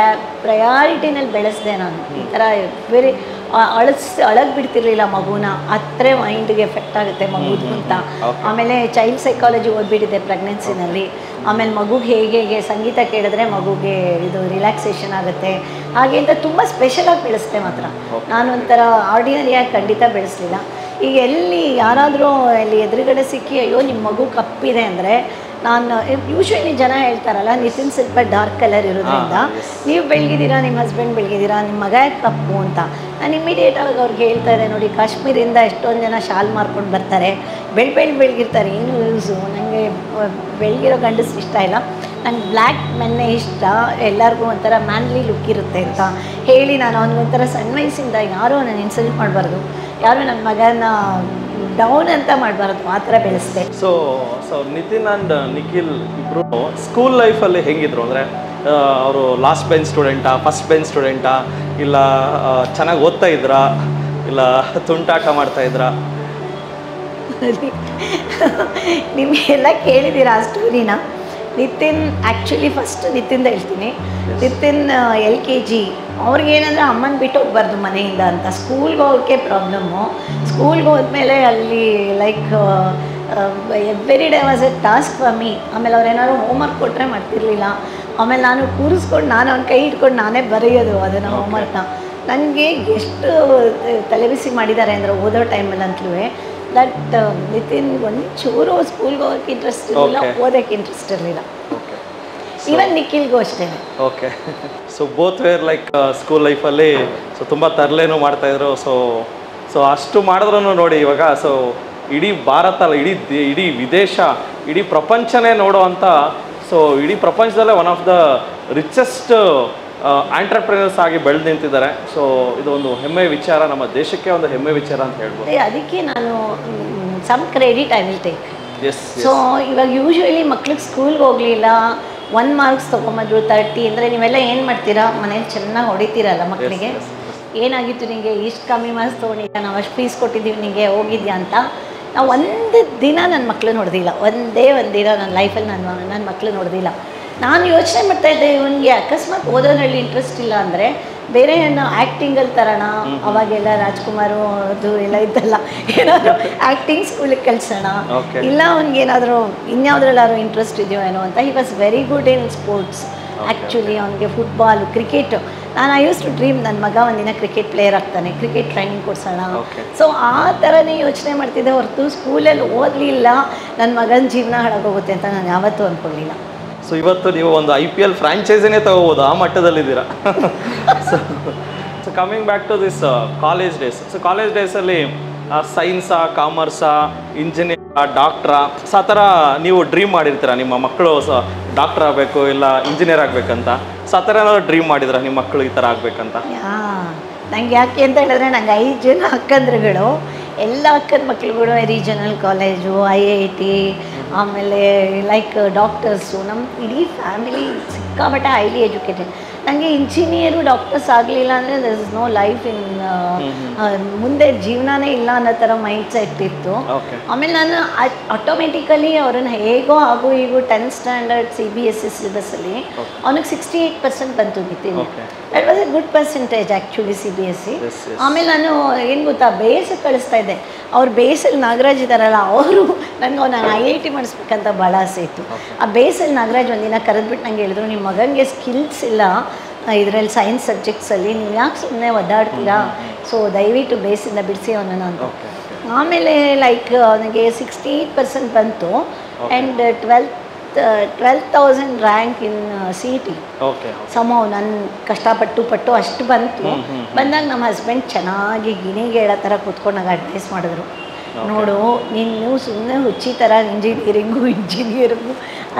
B: ಪ್ರಯಾರಿಟಿನಲ್ಲಿ ಬೆಳೆಸಿದೆ ನಾನು. ಈ ಥರ ಬೇರೆ ಅಳಗ್ ಬಿಡ್ತಿರ್ಲಿಲ್ಲ ಮಗುನ, ಹತ್ರ ಮೈಂಡ್ಗೆ ಎಫೆಕ್ಟ್ ಆಗುತ್ತೆ ಮಗುದು ಅಂತ. ಆಮೇಲೆ ಚೈಲ್ಡ್ ಸೈಕಾಲಜಿ ಓದ್ಬಿಟ್ಟಿದ್ದೆ ಪ್ರೆಗ್ನೆನ್ಸಿನಲ್ಲಿ. ಆಮೇಲೆ ಮಗುಗೆ ಹೇಗೆ ಸಂಗೀತ ಕೇಳಿದ್ರೆ ಮಗುಗೆ ಇದು ರಿಲ್ಯಾಕ್ಸೇಷನ್ ಆಗುತ್ತೆ ಹಾಗೆ ಅಂತ ತುಂಬ ಸ್ಪೆಷಲಾಗಿ ಬೆಳೆಸ್ದೆ. ಮಾತ್ರ ನಾನೊಂಥರ ಆರ್ಡಿನರಿಯಾಗಿ ಖಂಡಿತ ಬೆಳೆಸಲಿಲ್ಲ. ಈಗ ಎಲ್ಲಿ ಯಾರಾದರೂ ಅಲ್ಲಿ ಎದುರುಗಡೆ ಸಿಕ್ಕಿ ಅಯ್ಯೋ ನಿಮ್ಮ ಮಗು ಕಪ್ಪಿದೆ ಅಂದರೆ ನಾನು ಯೂಶ್ವಲಿ ಜನ ಹೇಳ್ತಾರಲ್ಲ ನಿತಿನ್ ಸ್ವಲ್ಪ ಡಾರ್ಕ್ ಕಲರ್ ಇರೋದ್ರಿಂದ ನೀವು ಬೆಳಗಿದ್ದೀರಾ, ನಿಮ್ಮ ಹಸ್ಬೆಂಡ್ ಬೆಳಗಿದ್ದೀರಾ, ನಿಮ್ಮ ಮಗ ಕಪ್ಪು ಅಂತ. ನಾನು ಇಮಿಡಿಯೇಟಾಗಿ ಅವ್ರಿಗೆ ಹೇಳ್ತಾ ಇದ್ದೆ, ನೋಡಿ ಕಾಶ್ಮೀರಿಂದ ಎಷ್ಟೊಂದು ಜನ ಶಾಲ್ ಮಾರ್ಕೊಂಡು ಬರ್ತಾರೆ, ಬೆಳಗಿರ್ತಾರೆ, ಏನು ಯೂಸು. ನನಗೆ ಬೆಳಗಿರೋ ಗಂಡಸು ಇಷ್ಟ ಇಲ್ಲ, ನಂಗೆ ಬ್ಲ್ಯಾಕ್ ಮೆನ್ನೇ ಇಷ್ಟ, ಎಲ್ಲರಿಗೂ ಒಂಥರ ಮ್ಯಾನ್ಲಿ ಲುಕ್ ಇರುತ್ತೆ ಅಂತ ಹೇಳಿ ನಾನು ಅವನಿಗೊಂಥರ ಸಣ್ಣ ವಯಸ್ಸಿಂದ ಯಾರೂ ನಾನು ಇನ್ಸಲ್ಟ್ ಮಾಡಬಾರ್ದು, ಯಾರು ನನ್ನ ಮಗನ ಡೌನ್ ಅಂತ ಮಾಡಬಾರ್ದು, ಆ ಥರ ಬೆಳೆಸ್ದೆ.
A: ಸೊ ನಿತಿನ್ ಆ್ಯಂಡ್ ನಿಖಿಲ್ ಇಬ್ಬರು ಸ್ಕೂಲ್ ಲೈಫಲ್ಲಿ ಹೆಂಗಿದ್ರು? ಅಂದರೆ ಅವರು ಲಾಸ್ಟ್ ಬೆಂಚ್ ಸ್ಟೂಡೆಂಟಾ, ಫಸ್ಟ್ ಬೆಂಚ್ ಸ್ಟೂಡೆಂಟಾ, ಇಲ್ಲ ಚೆನ್ನಾಗಿ ಓದ್ತಾ ಇದ್ರಾ, ಇಲ್ಲ ತುಂಟಾಟ ಮಾಡ್ತಾ ಇದ್ರಾ?
B: ನಿಮಗೆಲ್ಲ ಕೇಳಿದ್ದೀರಾ ಆ ಸ್ಟೋರಿನ. ನಿತಿನ್ ಆ್ಯಕ್ಚುಲಿ ಫಸ್ಟ್ ನಿತಿನ್ದ ಹೇಳ್ತೀನಿ. ನಿತಿನ್ LKG ಅವ್ರಿಗೇನಂದರೆ ಅಮ್ಮನ ಬಿಟ್ಟು ಹೋಗ್ಬಾರ್ದು ಮನೆಯಿಂದ ಅಂತ. ಸ್ಕೂಲ್ಗೆ ಹೋಗೋಕ್ಕೆ ಪ್ರಾಬ್ಲಮ್ಮು. ಸ್ಕೂಲ್ಗೆ ಹೋದ್ಮೇಲೆ ಅಲ್ಲಿ like every day was A task for me. ಆಮೇಲೆ ಅವ್ರು ಏನಾದ್ರು ಹೋಮ್ವರ್ಕ್ ಕೊಟ್ಟರೆ ಮಾಡ್ತಿರ್ಲಿಲ್ಲ. ಆಮೇಲೆ ನಾನು ಕೂರಿಸ್ಕೊಂಡು ನಾನು ಅವ್ನ ಕೈ ಇಟ್ಕೊಂಡು ನಾನೇ ಬರೆಯೋದು ಅದನ್ನು ಹೋಮ್ವರ್ಕ್ನ. ನನಗೆ ಎಷ್ಟು ತಲೆಬಿಸಿ ಮಾಡಿದ್ದಾರೆ ಅಂದರೆ ಓದೋ ಟೈಮಲ್ಲಂತಲೂ ದಟ್ ನಿತಿನ್ ಒಂಚೂರು ಸ್ಕೂಲ್ಗೆ ಹೋಗೋಕ್ಕೆ ಇಂಟ್ರೆಸ್ಟ್ ಇರಲಿಲ್ಲ, ಓದೋಕ್ಕೆ ಇಂಟ್ರೆಸ್ಟ್ ಇರಲಿಲ್ಲ. ಈವನ್ ನಿಖಿಲ್ಗೂ ಅಷ್ಟೇ.
A: Okay, so both wear like school ಲೈಫಲ್ಲಿ ಸೊ ತುಂಬ ತರಲೇನೂ ಮಾಡ್ತಾಯಿದ್ರು. ಸೊ ಅಷ್ಟು ಮಾಡಿದ್ರೂ ನೋಡಿ ಇವಾಗ ಸೊ ಇಡೀ ಭಾರತ ಅಲ್ಲ, ಇಡೀ ವಿದೇಶ, ಇಡೀ ಪ್ರಪಂಚನೇ ನೋಡುವಂಥ, ಸೊ ಇಡೀ ಪ್ರಪಂಚದಲ್ಲೇ one of the richest entrepreneurs ಆಗಿ ಬೆಳೆದು ನಿಂತಿದ್ದಾರೆ. ಸೊ ಇದು ಒಂದು ಹೆಮ್ಮೆಯ ವಿಚಾರ, ನಮ್ಮ ದೇಶಕ್ಕೆ ಒಂದು ಹೆಮ್ಮೆ ವಿಚಾರ ಅಂತ ಹೇಳ್ಬೋದು.
B: ಅದಕ್ಕೆ ನಾನು some credit I will take.
A: Yes.
B: So ಇವಾಗ ಯೂಶ್ವಲಿ ಮಕ್ಳಿಗೆ ಸ್ಕೂಲ್ಗೆ ಹೋಗಲಿಲ್ಲ, 1 ಮಾರ್ಕ್ಸ್ ತೊಗೊಂಬಂದ್ರು 30 ಅಂದರೆ ನೀವೆಲ್ಲ ಏನು ಮಾಡ್ತೀರಾ, ಮನೇಲಿ ಚೆನ್ನಾಗಿ ಹೊಡಿತೀರಲ್ಲ ಮಕ್ಕಳಿಗೆ. ಏನಾಗಿತ್ತು ನಿಮಗೆ, ಇಷ್ಟು ಕಮ್ಮಿ ಮಾರ್ಕ್ಸ್ ತೊಗೊಂಡಿದ್ಯಾ, ನಾವು ಅಷ್ಟು ಫೀಸ್ ಕೊಟ್ಟಿದ್ದೀವಿ ನಿಮಗೆ, ಹೋಗಿದ್ಯಾ ಅಂತ ನಾವು ಒಂದು ದಿನ ನನ್ನ ಮಕ್ಕಳು ನೋಡ್ದಿಲ್ಲ, ಒಂದೇ ಒಂದು ದಿನ ನನ್ನ ಲೈಫಲ್ಲಿ ನನ್ನ ಮಕ್ಕಳು ನೋಡ್ದಿಲ್ಲ. ನಾನು ಯೋಚನೆ ಮಾಡ್ತಾಯಿದ್ದೆ, ಇವನಿಗೆ ಅಕಸ್ಮಾತ್ ಓದೋದ್ರಲ್ಲಿ ಇಂಟ್ರೆಸ್ಟ್ ಇಲ್ಲ ಅಂದರೆ ಬೇರೆ ಏನೋ ಆ್ಯಕ್ಟಿಂಗಲ್ಲಿ ತರೋಣ. ಅವಾಗೆಲ್ಲ ರಾಜ್ಕುಮಾರು ಅದು ಎಲ್ಲ ಇದ್ದಲ್ಲ, ಏನಾದರೂ ಆ್ಯಕ್ಟಿಂಗ್ ಸ್ಕೂಲಿಗೆ ಕಳ್ಸೋಣ, ಇಲ್ಲ ಅವ್ನಿಗೇನಾದರೂ ಇನ್ಯಾವುದ್ರಲ್ಲಾದ್ರು ಇಂಟ್ರೆಸ್ಟ್ ಇದೆಯೋ ಏನೋ ಅಂತ. He was very good in sports actually. ಅವನಿಗೆ ಫುಟ್ಬಾಲು, ಕ್ರಿಕೆಟು. ನಾನು ಐ ಯೂಸ್ ಟು ಡ್ರೀಮ್ ನನ್ನ ಮಗ ಒಂದಿನ ಕ್ರಿಕೆಟ್ ಪ್ಲೇಯರ್ ಆಗ್ತಾನೆ, ಕ್ರಿಕೆಟ್ ಟ್ರೈನಿಂಗ್ ಕೊಡ್ಸೋಣ. ಸೊ ಆ ಥರನೇ ಯೋಚನೆ ಮಾಡ್ತಿದ್ದೆ ಹೊರತು ಸ್ಕೂಲಲ್ಲಿ ಓದಲಿಲ್ಲ ನನ್ನ ಮಗನ ಜೀವನ ಹಾಳಾಗೋಗುತ್ತೆ ಅಂತ ನಾನು ಯಾವತ್ತೂ ಅಂದ್ಕೊಳ್ಳಿಲ್ಲ.
A: ಸೊ ಇವತ್ತು ನೀವು ಒಂದು IPL ಫ್ರಾಂಚೈಸಿನೇ ತಗೋಬೋದು, ಆ ಮಟ್ಟದಲ್ಲಿದ್ದೀರಾ. So coming back to this college days. So college ಡೇಸಲ್ಲಿ ಸೈನ್ಸಾ, ಕಾಮರ್ಸಾ, ಇಂಜಿನಿಯರ್, ಡಾಕ್ಟ್ರಾ, ಸೊ ಆ ಥರ ನೀವು ಡ್ರೀಮ್ ಮಾಡಿರ್ತೀರ ನಿಮ್ಮ ಮಕ್ಕಳು ಡಾಕ್ಟರ್ ಆಗಬೇಕು ಇಲ್ಲ ಇಂಜಿನಿಯರ್ ಆಗಬೇಕಂತ. ಸೊ ಆ ಥರ ಏನಾದ್ರು ಡ್ರೀಮ್ ಮಾಡಿದ್ರ ನಿಮ್ಮ ಮಕ್ಕಳು ಈ ಥರ ಆಗಬೇಕಂತ?
B: ನಂಗೆ ಯಾಕೆ ಅಂತ ಹೇಳಿದ್ರೆ ನಂಗೆ 5 ಜನ ಅಕ್ಕಂದ್ರುಗಳು, ಎಲ್ಲ ಅಕ್ಕನ ಮಕ್ಳುಗಳು ರೀಜನಲ್ ಕಾಲೇಜು, IIT, ಆಮೇಲೆ ಲೈಕ್ ಡಾಕ್ಟರ್ಸು. ನಮ್ಮ ಇಡೀ ಫ್ಯಾಮಿಲಿ ಸಿಕ್ಕಾಪಟ್ಟೆ ಹೈಲಿ ಎಜುಕೇಟೆಡ್. ನನಗೆ ಇಂಜಿನಿಯರು, ಡಾಕ್ಟರ್ಸ್ ಆಗಲಿಲ್ಲ ಅಂದರೆ there is no life in, ಮುಂದೆ ಜೀವನನೇ ಇಲ್ಲ ಅನ್ನೋ ಥರ ಮೈಂಡ್ ಸೆಟ್ ಇತ್ತು. ಆಮೇಲೆ ನಾನು ಆಟೋಮೆಟಿಕಲಿ ಅವ್ರನ್ನ ಹೇಗೋ ಹಾಗೂ ಹೀಗೂ 10th ಸ್ಟ್ಯಾಂಡರ್ಡ್ CBSE ಸಿಲೆಬಸ್ಸಲ್ಲಿ ಅವನಿಗೆ 68% ಬಂತು Nitin. That was A good percentage actually CBSE. ಆಮೇಲೆ ನಾನು ಏನು ಗೊತ್ತಾ, ಬೇಸಿಗೆ ಕಳಿಸ್ತಾ ಇದ್ದೆ. ಅವ್ರು ಬೇಸಲ್ಲಿ ನಾಗರಾಜ್ ಇದ್ದಾರಲ್ಲ, ಅವರು ನನಗೆ ನಾನು IIT ಮಾಡಿಸ್ಬೇಕಂತ ಭಾಳ ಆಸೆ ಇತ್ತು. ಆ ಬೇಸಲ್ಲಿ ನಾಗರಾಜ್ ಒಂದಿನ ಕರೆದ್ಬಿಟ್ಟು ನಂಗೆ ಹೇಳಿದ್ರು, ನಿಮ್ಮ ಮಗನಿಗೆ ಸ್ಕಿಲ್ಸ್ ಇಲ್ಲ ಇದರಲ್ಲಿ ಸೈನ್ಸ್ ಸಬ್ಜೆಕ್ಟ್ಸಲ್ಲಿ, ನೀವು ಯಾಕೆ ಸುಮ್ಮನೆ ಒದ್ದಾಡ್ತೀರಾ, ಸೊ ದಯವಿಟ್ಟು ಬೇಸಿಂದ ಬಿಡಿಸಿ ಅವನನ್ನು ಅಂತ. ಆಮೇಲೆ ಲೈಕ್ ಅವನಿಗೆ 68% ಬಂತು ಆ್ಯಂಡ್ 12,000 ರ್ಯಾಂಕ್ ಇನ್ CET. ಸಮವ್ ನಾನು ಕಷ್ಟಪಟ್ಟು ಅಷ್ಟು ಬಂತು. ಬಂದಾಗ ನಮ್ಮ ಹಸ್ಬೆಂಡ್ ಚೆನ್ನಾಗಿ ಗಿಣಿಗೆ ಹೇಳೋ ಥರ ಕೂತ್ಕೊಂಡು ನಂಗೆ ಅಡ್ವೈಸ್ ಮಾಡಿದ್ರು, ನೋಡು ನೀನು ಸುಮ್ಮನೆ ಹುಚ್ಚಿ ಥರ ಇಂಜಿನಿಯರಿಂಗು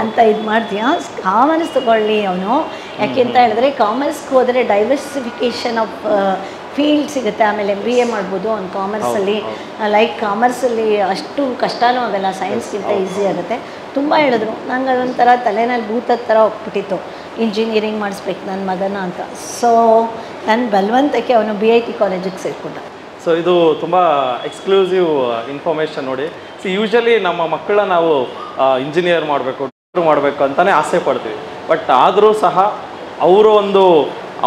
B: ಅಂತ ಇದು ಮಾಡ್ತೀಯಾ, ಕಾಮರ್ಸ್ ತಗೊಳ್ಳಿ ಅವನು. ಯಾಕೆ ಅಂತ ಹೇಳಿದ್ರೆ ಕಾಮರ್ಸ್ಗೆ ಹೋದರೆ ಡೈವರ್ಸಿಫಿಕೇಷನ್ ಆಫ್ ಫೀಲ್ಡ್ ಸಿಗುತ್ತೆ. ಆಮೇಲೆ MBA ಮಾಡ್ಬೋದು ಅವ್ನು ಕಾಮರ್ಸಲ್ಲಿ. ಲೈಕ್ ಕಾಮರ್ಸಲ್ಲಿ ಅಷ್ಟು ಕಷ್ಟನೂ ಆಗಲ್ಲ, ಸೈನ್ಸ್ಗಿಂತ ಈಸಿ ಆಗುತ್ತೆ. ತುಂಬ ಹೇಳಿದ್ರು. ನಂಗೆ ಅದೊಂಥರ ತಲೆನಲ್ಲಿ ಭೂತದ ಥರ ಹೋಗ್ಬಿಟ್ಟಿತ್ತು, ಇಂಜಿನಿಯರಿಂಗ್ ಮಾಡಿಸ್ಬೇಕು ನನ್ನ ಮಗನ ಅಂತ. ಸೊ ನನ್ನ ಬಲವಂತಕ್ಕೆ ಅವನು BIT ಕಾಲೇಜಿಗೆ ಸೇರಿಕೊಂಡ.
A: ಸೊ ಇದು ತುಂಬ ಎಕ್ಸ್ಕ್ಲೂಸಿವ್ ಇನ್ಫಾರ್ಮೇಷನ್ ನೋಡಿ. ಸೊ ಯೂಶ್ವಲಿ ನಮ್ಮ ಮಕ್ಕಳನ್ನ ನಾವು ಇಂಜಿನಿಯರ್ ಮಾಡಬೇಕು, ಡಾಕ್ಟ್ರ್ ಮಾಡಬೇಕು ಅಂತಲೇ ಆಸೆ ಪಡ್ತೀವಿ. ಬಟ್ ಆದರೂ ಸಹ ಅವರು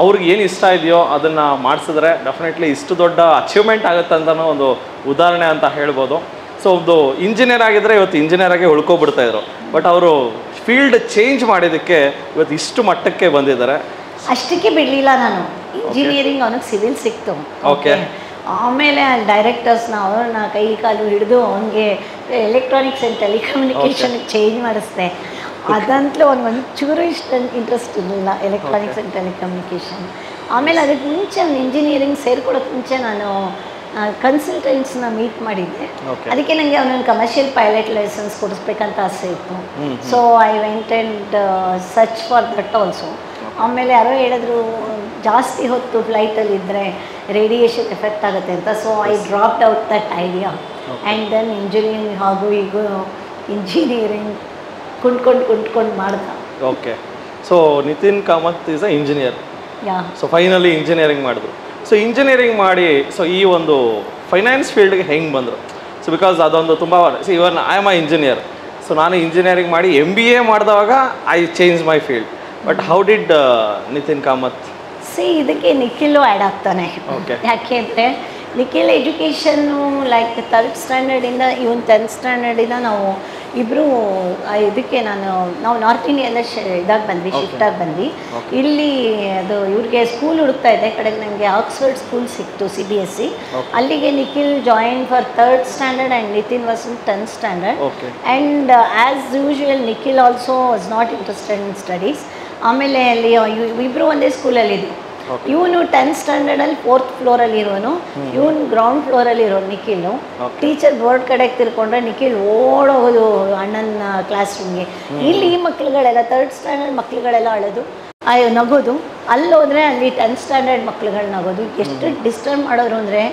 A: ಅವ್ರಿಗೆ ಏನು ಇಷ್ಟ ಇದೆಯೋ ಅದನ್ನು ಮಾಡಿಸಿದ್ರೆ ಡೆಫಿನೆಟ್ಲಿ ಇಷ್ಟು ದೊಡ್ಡ ಅಚೀವ್ಮೆಂಟ್ ಆಗುತ್ತೆ ಅಂತಲೂ ಒಂದು ಉದಾಹರಣೆ ಅಂತ ಹೇಳ್ಬೋದು. ಸೊ ಒಂದು ಇಂಜಿನಿಯರ್ ಆಗಿದ್ದರೆ ಇವತ್ತು ಇಂಜಿನಿಯರ್ ಆಗಿ ಉಳ್ಕೊಬಿಡ್ತಾಯಿದ್ರು. ಬಟ್ ಅವರು ಫೀಲ್ಡ್ ಚೇಂಜ್ ಮಾಡಿದ್ದಕ್ಕೆ ಇವತ್ತು ಇಷ್ಟು ಮಟ್ಟಕ್ಕೆ ಬಂದಿದ್ದಾರೆ.
B: ಅಷ್ಟಕ್ಕೆ ಬಿಡಲಿಲ್ಲ ನಾನು. ಇಂಜಿನಿಯರಿಂಗ್ ಅವನಿಗೆ ಸಿವಿಲ್ ಸಿಕ್ತು.
A: ಓಕೆ.
B: ಆಮೇಲೆ ಡೈರೆಕ್ಟರ್ಸ್ನ ಅವ್ರನ್ನ ಕೈ ಕಾಲು ಹಿಡಿದು ಅವನಿಗೆ ಎಲೆಕ್ಟ್ರಾನಿಕ್ಸ್ ಆ್ಯಂಡ್ ಟೆಲಿಕಮ್ಯುನಿಕೇಷನ್ ಚೇಂಜ್ ಮಾಡಿಸ್ದೆ. ಅದಂತಲೂ ಒಂಚೂರು ಇಂಟ್ರೆಸ್ಟ್ ಇರಲಿಲ್ಲ ಎಲೆಕ್ಟ್ರಾನಿಕ್ಸ್ ಆ್ಯಂಡ್ ಟೆಲಿಕಮ್ಯುನಿಕೇಷನ್. ಆಮೇಲೆ ಅದಕ್ಕೆ ಮುಂಚೆ ಅವ್ನು ಇಂಜಿನಿಯರಿಂಗ್ ಸೇರ್ಕೊಳ್ಳೋಕ್ಕೆ ಮುಂಚೆ ನಾನು ಕನ್ಸಲ್ಟೆಂಟ್ಸ್ನ ಮೀಟ್ ಮಾಡಿದ್ದೆ. ಅದಕ್ಕೆ ನನಗೆ ಅವನೊಂದು ಕಮರ್ಷಿಯಲ್ ಪೈಲಟ್ ಲೈಸೆನ್ಸ್ ಕೊಡಿಸ್ಬೇಕಂತ ಆಸೆ ಇತ್ತು. So I went and search for that also. ಆಮೇಲೆ ಯಾರೋ ಹೇಳಿದ್ರು ಜಾಸ್ತಿ ಹೊತ್ತು ಫ್ಲೈಟಲ್ಲಿದ್ದರೆ ರೇಡಿಯೇಷನ್ ಎಫೆಕ್ಟ್ ಆಗುತ್ತೆ ಅಂತ. So I dropped out that idea and then engineering ಹಾಗೂ ಹೀಗೂ ಇಂಜಿನಿಯರಿಂಗ್ ಕುಂಟ್ಕೊಂಡು ಮಾಡ್ದ.
A: Okay. So Nithin Kamath is a engineer. So finally engineering ಮಾಡಿದ್ರು. ಸೊ ಇಂಜಿನಿಯರಿಂಗ್ ಮಾಡಿ ಸೊ ಈ ಒಂದು ಫೈನಾನ್ಸ್ ಫೀಲ್ಡ್ಗೆ ಹೆಂಗೆ ಬಂದರು? ಸೊ ಬಿಕಾಸ್ ಅದೊಂದು ತುಂಬ even I am a engineer. So ನಾನು ಇಂಜಿನಿಯರಿಂಗ್ ಮಾಡಿ MBA ಮಾಡಿದವಾಗ I change my field. But how did Nitin Kamath?
B: ಇದಕ್ಕೆ ನಿಖಿಲು ಆ್ಯಡ್ ಆಗ್ತಾನೆ. ಯಾಕೆ ಅಂದರೆ ನಿಖಿಲ್ ಎಜುಕೇಷನ್ನು ಲೈಕ್ 3rd ಸ್ಟ್ಯಾಂಡರ್ಡಿಂದ ಇವನ್ 10th ಸ್ಟ್ಯಾಂಡರ್ಡಿಂದ ನಾವು ಇಬ್ಬರು ಇದಕ್ಕೆ ನಾವು ನಾರ್ತ್ ಇಂಡಿಯಾದ ಇದಾಗಿ ಬಂದ್ವಿ, ಶಿಫ್ಟಾಗಿ ಬಂದ್ವಿ. ಇಲ್ಲಿ ಅದು ಇವ್ರಿಗೆ ಸ್ಕೂಲ್ ಹುಡುಕ್ತಾ ಇದ್ದೆ. ಕಡೆಗೆ ನನಗೆ ಆಕ್ಸ್ಫರ್ಡ್ ಸ್ಕೂಲ್ ಸಿಕ್ತು CBSE. ಅಲ್ಲಿಗೆ Nikhil join for 3rd standard and Nitin was in 10th standard. And as usual Nikhil also was not interested in studies. ಆಮೇಲೆ ಅಲ್ಲಿ ಇಬ್ಬರು ಒಂದೇ ಸ್ಕೂಲಲ್ಲಿದ್ದರು. ಇವನು 10th ಸ್ಟ್ಯಾಂಡರ್ಡಲ್ಲಿ 4th ಫ್ಲೋರಲ್ಲಿ ಇರೋನು, ಇವನು ಗ್ರೌಂಡ್ ಫ್ಲೋರಲ್ಲಿ ಇರೋನು ನಿಖಿಲು. ಟೀಚರ್ ಬೋರ್ಡ್ ಕಡೆಗೆ ತಿರ್ಕೊಂಡ್ರೆ ನಿಖಿಲ್ ಓಡೋಗೋದು ಅಣ್ಣನ ಕ್ಲಾಸ್ ರೂಮ್ಗೆ. ಇಲ್ಲಿ ಈ ಮಕ್ಳುಗಳೆಲ್ಲ 3rd ಸ್ಟ್ಯಾಂಡರ್ಡ್ ಮಕ್ಳುಗಳೆಲ್ಲ ಅಳೋದು, ನಗೋದು. ಅಲ್ಲೋದ್ರೆ ಅಲ್ಲಿ 10th ಸ್ಟ್ಯಾಂಡರ್ಡ್ ಮಕ್ಳುಗಳು ನಗೋದು. ಎಷ್ಟು ಡಿಸ್ಟರ್ಬ್ ಮಾಡೋರು ಅಂದರೆ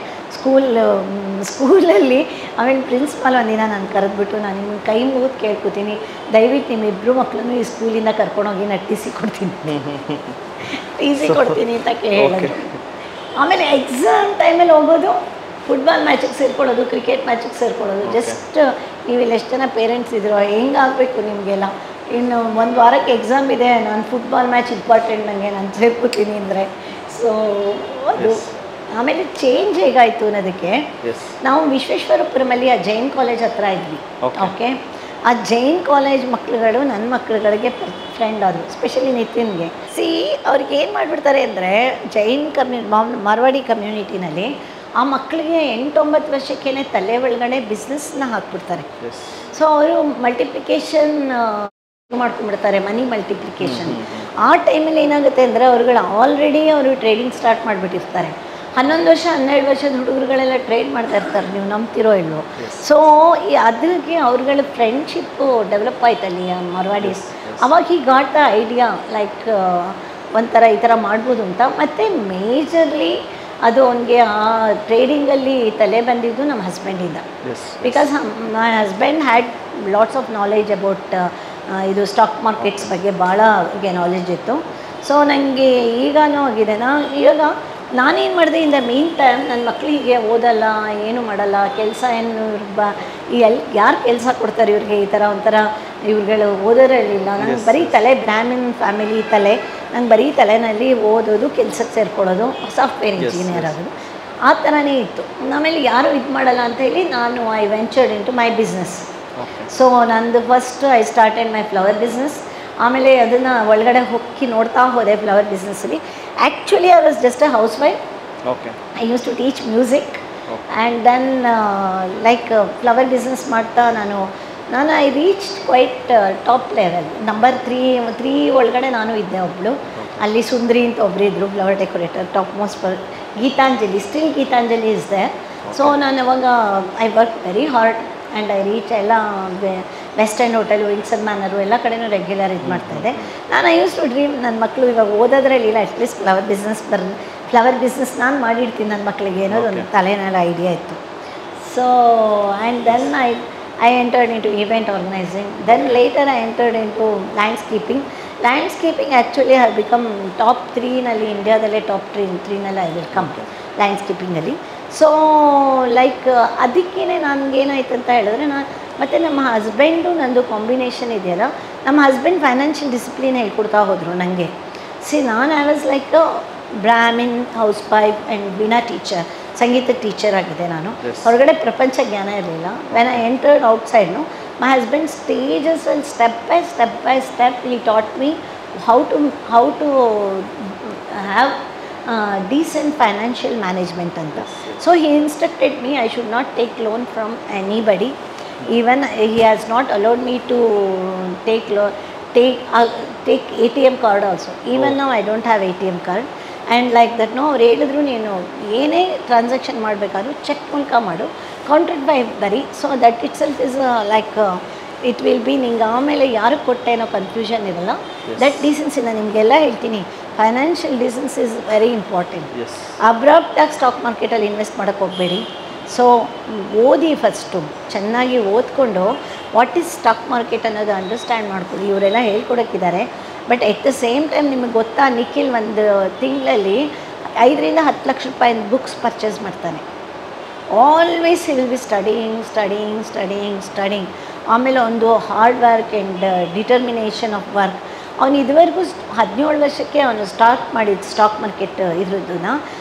B: ಸ್ಕೂಲಲ್ಲಿ ಆಮೇಲೆ ಪ್ರಿನ್ಸಿಪಾಲ್ ಒಂದಿನ ನಾನು ಕರೆದ್ಬಿಟ್ಟು, ನಾನು ನಿಮ್ಮ ಕೈ ಮುಗಿದು ಕೇಳ್ಕೊತೀನಿ, ದಯವಿಟ್ಟು ನಿಮ್ಮಿಬ್ಬರು ಮಕ್ಕಳನ್ನು ಈ ಸ್ಕೂಲಿಂದ ಕರ್ಕೊಂಡೋಗಿ ನಾನು TC ಕೊಡ್ತೀನಿ ಅಂತ ಹೇಳಿದ್ರು. ಆಮೇಲೆ ಎಕ್ಸಾಮ್ ಟೈಮಲ್ಲಿ ಹೋಗೋದು, ಫುಟ್ಬಾಲ್ ಮ್ಯಾಚಿಗೆ ಸೇರ್ಕೊಳ್ಳೋದು, ಕ್ರಿಕೆಟ್ ಮ್ಯಾಚಿಗೆ ಸೇರ್ಕೊಳ್ಳೋದು. ಜಸ್ಟ್ ನೀವು ಇಲ್ಲಿ ಎಷ್ಟು ಜನ ಪೇರೆಂಟ್ಸ್ ಇದ್ದೀರೋ, ಹೆಂಗಾಗಬೇಕು ನಿಮಗೆಲ್ಲ, ಇನ್ನು ಒಂದು ವಾರಕ್ಕೆ ಎಕ್ಸಾಮ್ ಇದೆ, ನಾನು ಫುಟ್ಬಾಲ್ ಮ್ಯಾಚ್ ಇಂಪಾರ್ಟೆಂಟ್ ನನಗೆ, ನಾನು ಸೇರ್ಕೊತೀನಿ ಅಂದರೆ. ಸೊ ಅದು ಆಮೇಲೆ ಚೇಂಜ್ ಹೇಗಾಯಿತು ಅನ್ನೋದಕ್ಕೆ, ನಾವು ವಿಶ್ವೇಶ್ವರಪುರಮಲ್ಲಿ ಆ ಜೈನ್ ಕಾಲೇಜ್ ಹತ್ರ ಇದ್ವಿ. ಓಕೆ, ಆ ಜೈನ್ ಕಾಲೇಜ್ ಮಕ್ಕಳುಗಳು ನನ್ನ ಮಕ್ಕಳುಗಳಿಗೆ ಫ್ರೆಂಡ್ ಆದರು, ಸ್ಪೆಷಲಿ ನಿತಿನ್ಗೆ. ಅವ್ರಿಗೆ ಏನು ಮಾಡಿಬಿಡ್ತಾರೆ ಅಂದರೆ, ಜೈನ್ ಮಾರ್ವಾಡಿ ಕಮ್ಯುನಿಟಿನಲ್ಲಿ ಆ ಮಕ್ಕಳಿಗೆ 8-9 ವರ್ಷಕ್ಕೇ ತಲೆ ಒಳಗಡೆ ಬಿಸ್ನೆಸ್ನ ಹಾಕ್ಬಿಡ್ತಾರೆ. ಸೊ ಅವರು ಮಲ್ಟಿಪ್ಲಿಕೇಶನ್ ಮಾಡ್ಕೊಂಡ್ಬಿಡ್ತಾರೆ, ಮನಿ ಮಲ್ಟಿಪ್ಲಿಕೇಶನ್. ಆ ಟೈಮಲ್ಲಿ ಏನಾಗುತ್ತೆ ಅಂದರೆ, ಅವ್ರುಗಳು ಆಲ್ರೆಡಿ ಅವರು ಟ್ರೇಡಿಂಗ್ ಸ್ಟಾರ್ಟ್ ಮಾಡಿಬಿಟ್ಟಿರ್ತಾರೆ. 11 ವರ್ಷ 12 ವರ್ಷದ ಹುಡುಗರುಗಳೆಲ್ಲ ಟ್ರೇಡ್ ಮಾಡ್ತಾ ಇರ್ತಾರೆ, ನೀವು ನಂಬ್ತಿರೋ ಇಲ್ವೋ. ಸೊ ಅದಕ್ಕೆ ಅವ್ರುಗಳ ಫ್ರೆಂಡ್ಶಿಪ್ಪು ಡೆವಲಪ್ ಆಯ್ತಲ್ಲಿ ಮಾರ್ವಾಡೀಸ್. ಅವಾಗ ಈ ಗಾಟ್ ದ ಐಡಿಯಾ ಲೈಕ್ ಒಂಥರ ಈ ಥರ ಮಾಡ್ಬೋದು ಅಂತ. ಮತ್ತು ಮೇಜರ್ಲಿ ಅದು ಅವನಿಗೆ ಆ ಟ್ರೇಡಿಂಗಲ್ಲಿ ತಲೆ ಬಂದಿದ್ದು ನಮ್ಮ ಹಸ್ಬೆಂಡಿಂದ. Because my husband had lots of knowledge about ಇದು ಸ್ಟಾಕ್ ಮಾರ್ಕೆಟ್ಸ್ ಬಗ್ಗೆ ಭಾಳ ನಾಲೆಜ್ ಇತ್ತು. ಸೊ ನನಗೆ ಈಗನೂ ಆಗಿದೆ. ಇವಾಗ ನಾನೇನು ಮಾಡಿದೆ, ಇನ್ ದ ಮೀನ್ ಟೈಮ್ ನನ್ನ ಮಕ್ಕಳಿಗೆ ಓದಲ್ಲ, ಏನು ಮಾಡಲ್ಲ, ಕೆಲಸ ಏನು ಯಾರು ಕೆಲಸ ಕೊಡ್ತಾರೆ ಇವ್ರಿಗೆ, ಈ ಥರ ಒಂಥರ ಇವ್ರುಗಳು ಓದೋರಲ್ಲಿಲ್ಲ. ನಂಗೆ ಬರೀ ತಲೆ ಬ್ರಾಹ್ಮಿನ್ ಫ್ಯಾಮಿಲಿ ತಲೆ, ನಂಗೆ ಬರೀ ತಲೆನಲ್ಲಿ ಓದೋದು, ಕೆಲಸಕ್ಕೆ ಸೇರ್ಕೊಳ್ಳೋದು, ಸಾಫ್ಟ್ವೇರ್ ಇಂಜಿನಿಯರ್ ಆಗೋದು, ಆ ಥರನೇ ಇತ್ತು. ಆಮೇಲೆ ಯಾರೂ ಇದು ಮಾಡಲ್ಲ ಅಂತ ಹೇಳಿ ನಾನು I ventured in to my business. So ನಂದು first I started my flower business. ಆಮೇಲೆ ಅದನ್ನು ಒಳಗಡೆ ಹೋಗಿ ನೋಡ್ತಾ ಹೋದೆ ಫ್ಲವರ್ ಬಿಸ್ನೆಸ್ಸಲ್ಲಿ. Actually I was just a housewife. I use to teach music and then like flower business ಮಾಡ್ತಾ ನಾನು I reach quite top level, number 3 ಒಳಗಡೆ ನಾನು ಇದ್ದೆ ಒಬ್ಬಳು. ಅಲ್ಲಿ ಸುಂದ್ರಿ ಅಂತ ಒಬ್ಬರಿದ್ದರು flower decorator, top most Geethanjali, still Geethanjali is there. So ನಾನು ಅವಾಗ I work very hard and I reach ಎಲ್ಲ ವೆಸ್ಟ್ ಎಂಡ್ ಹೋಟೆಲು, ವಿನ್ಸನ್ ಮ್ಯಾನರು ಎಲ್ಲ ಕಡೆನೂ ರೆಗ್ಯುಲರ್ ಇದು ಮಾಡ್ತಾಯಿದ್ದೆ. ನಾನು ಐ ಯೂಸ್ ಟು ಡ್ರೀಮ್ ನನ್ನ ಮಕ್ಕಳು ಇವಾಗ ಓದೋದ್ರಲ್ಲಿಲ್ಲ, ಅಟ್ಲೀಸ್ಟ್ ಫ್ಲವರ್ ಬಿಸ್ನೆಸ್ ನಾನು ಮಾಡಿರ್ತೀನಿ ನನ್ನ ಮಕ್ಕಳಿಗೆ ಅನ್ನೋದು ಒಂದು ತಲೆನಲ್ಲಿ ಐಡಿಯಾ ಇತ್ತು. So and then I entered in to event organizing. Then later I entered in to landscaping. Actually have become top 3ನಲ್ಲಿ, ಇಂಡಿಯಾದಲ್ಲೇ ಟಾಪ್ 3ನಲ್ಲಿ ಐ ವಿಲ್ ಕಮ್ ಲ್ಯಾಂಡ್ಸ್ಕೇಪಿಂಗಲ್ಲಿ. ಸೊ ಲೈಕ್ ಅದಕ್ಕೇ ನನಗೇನಾಯ್ತು ಅಂತ ಹೇಳಿದ್ರೆ, ಮತ್ತು ನಮ್ಮ ಹಸ್ಬೆಂಡು ನಂದು ಕಾಂಬಿನೇಷನ್ ಇದೆಯಲ್ಲ, ನಮ್ಮ ಹಸ್ಬೆಂಡ್ ಫೈನಾನ್ಷಿಯಲ್ ಡಿಸಿಪ್ಲಿನ್ ಹೇಳ್ಕೊಡ್ತಾ ಹೋದರು ನನಗೆ. ನಾನು I was like Brahmin housewife and veena teacher, ಸಂಗೀತ ಟೀಚರ್ ಆಗಿದೆ ನಾನು. ಹೊರಗಡೆ ಪ್ರಪಂಚ ಜ್ಞಾನ ಇರಲಿಲ್ಲ. When I entered outside, my husband stages and step by step he taught me how to have decent financial management anta. So he instructed me I should not take loan from anybody. Even he has not allowed me to take ATM card also. Even now I don't have ATM card. And like that, no, ಅವ್ರು ಹೇಳಿದ್ರು, ನೀನು ಏನೇ transaction ಮಾಡಬೇಕಾದ್ರೂ check ಮೂಲಕ ಮಾಡು, counted by ಬರಿ. So that it self is like it will be, ನಿಂಗೆ ಆಮೇಲೆ ಯಾರು ಕೊಟ್ಟೆ ಅನ್ನೋ ಕನ್ಫ್ಯೂಷನ್ ಇರಲ್ಲ. ದಟ್ ಡೀಸೆನ್ಸಿ ನಾನು ನಿಮಗೆಲ್ಲ ಹೇಳ್ತೀನಿ, financial decency is very important. ಅಬ್ರಾಪ್ಟಾಗಿ ಸ್ಟಾಕ್ ಮಾರ್ಕೆಟಲ್ಲಿ ಇನ್ವೆಸ್ಟ್ ಮಾಡೋಕ್ಕೆ ಹೋಗಬೇಡಿ. ಸೊ ಓದಿ, ಫಸ್ಟು ಚೆನ್ನಾಗಿ ಓದ್ಕೊಂಡು ವಾಟ್ ಈಸ್ ಸ್ಟಾಕ್ ಮಾರ್ಕೆಟ್ ಅನ್ನೋದು ಅಂಡರ್ಸ್ಟ್ಯಾಂಡ್ ಮಾಡ್ಕೊಳ್ಳಿ. ಇವರೆಲ್ಲ ಹೇಳ್ಕೊಡೋಕ್ಕಿದ್ದಾರೆ. But at the same time ನಿಮಗೆ ಗೊತ್ತಾ, ನಿಖಿಲ್ ಒಂದು ತಿಂಗಳಲ್ಲಿ 5ರಿಂದ 10 ಲಕ್ಷ ರೂಪಾಯಿ ಬುಕ್ಸ್ ಪರ್ಚೇಸ್ ಮಾಡ್ತಾನೆ. Always he will be studying. ಆಮೇಲೆ ಒಂದು hard work and determination of work. ಅವನು ಇದುವರೆಗೂ 17 ವರ್ಷಕ್ಕೆ ಅವನು ಸ್ಟಾರ್ಟ್ ಮಾಡಿದ್ದು ಸ್ಟಾಕ್ ಮಾರ್ಕೆಟ್ ಇದ್ರದ್ದನ್ನ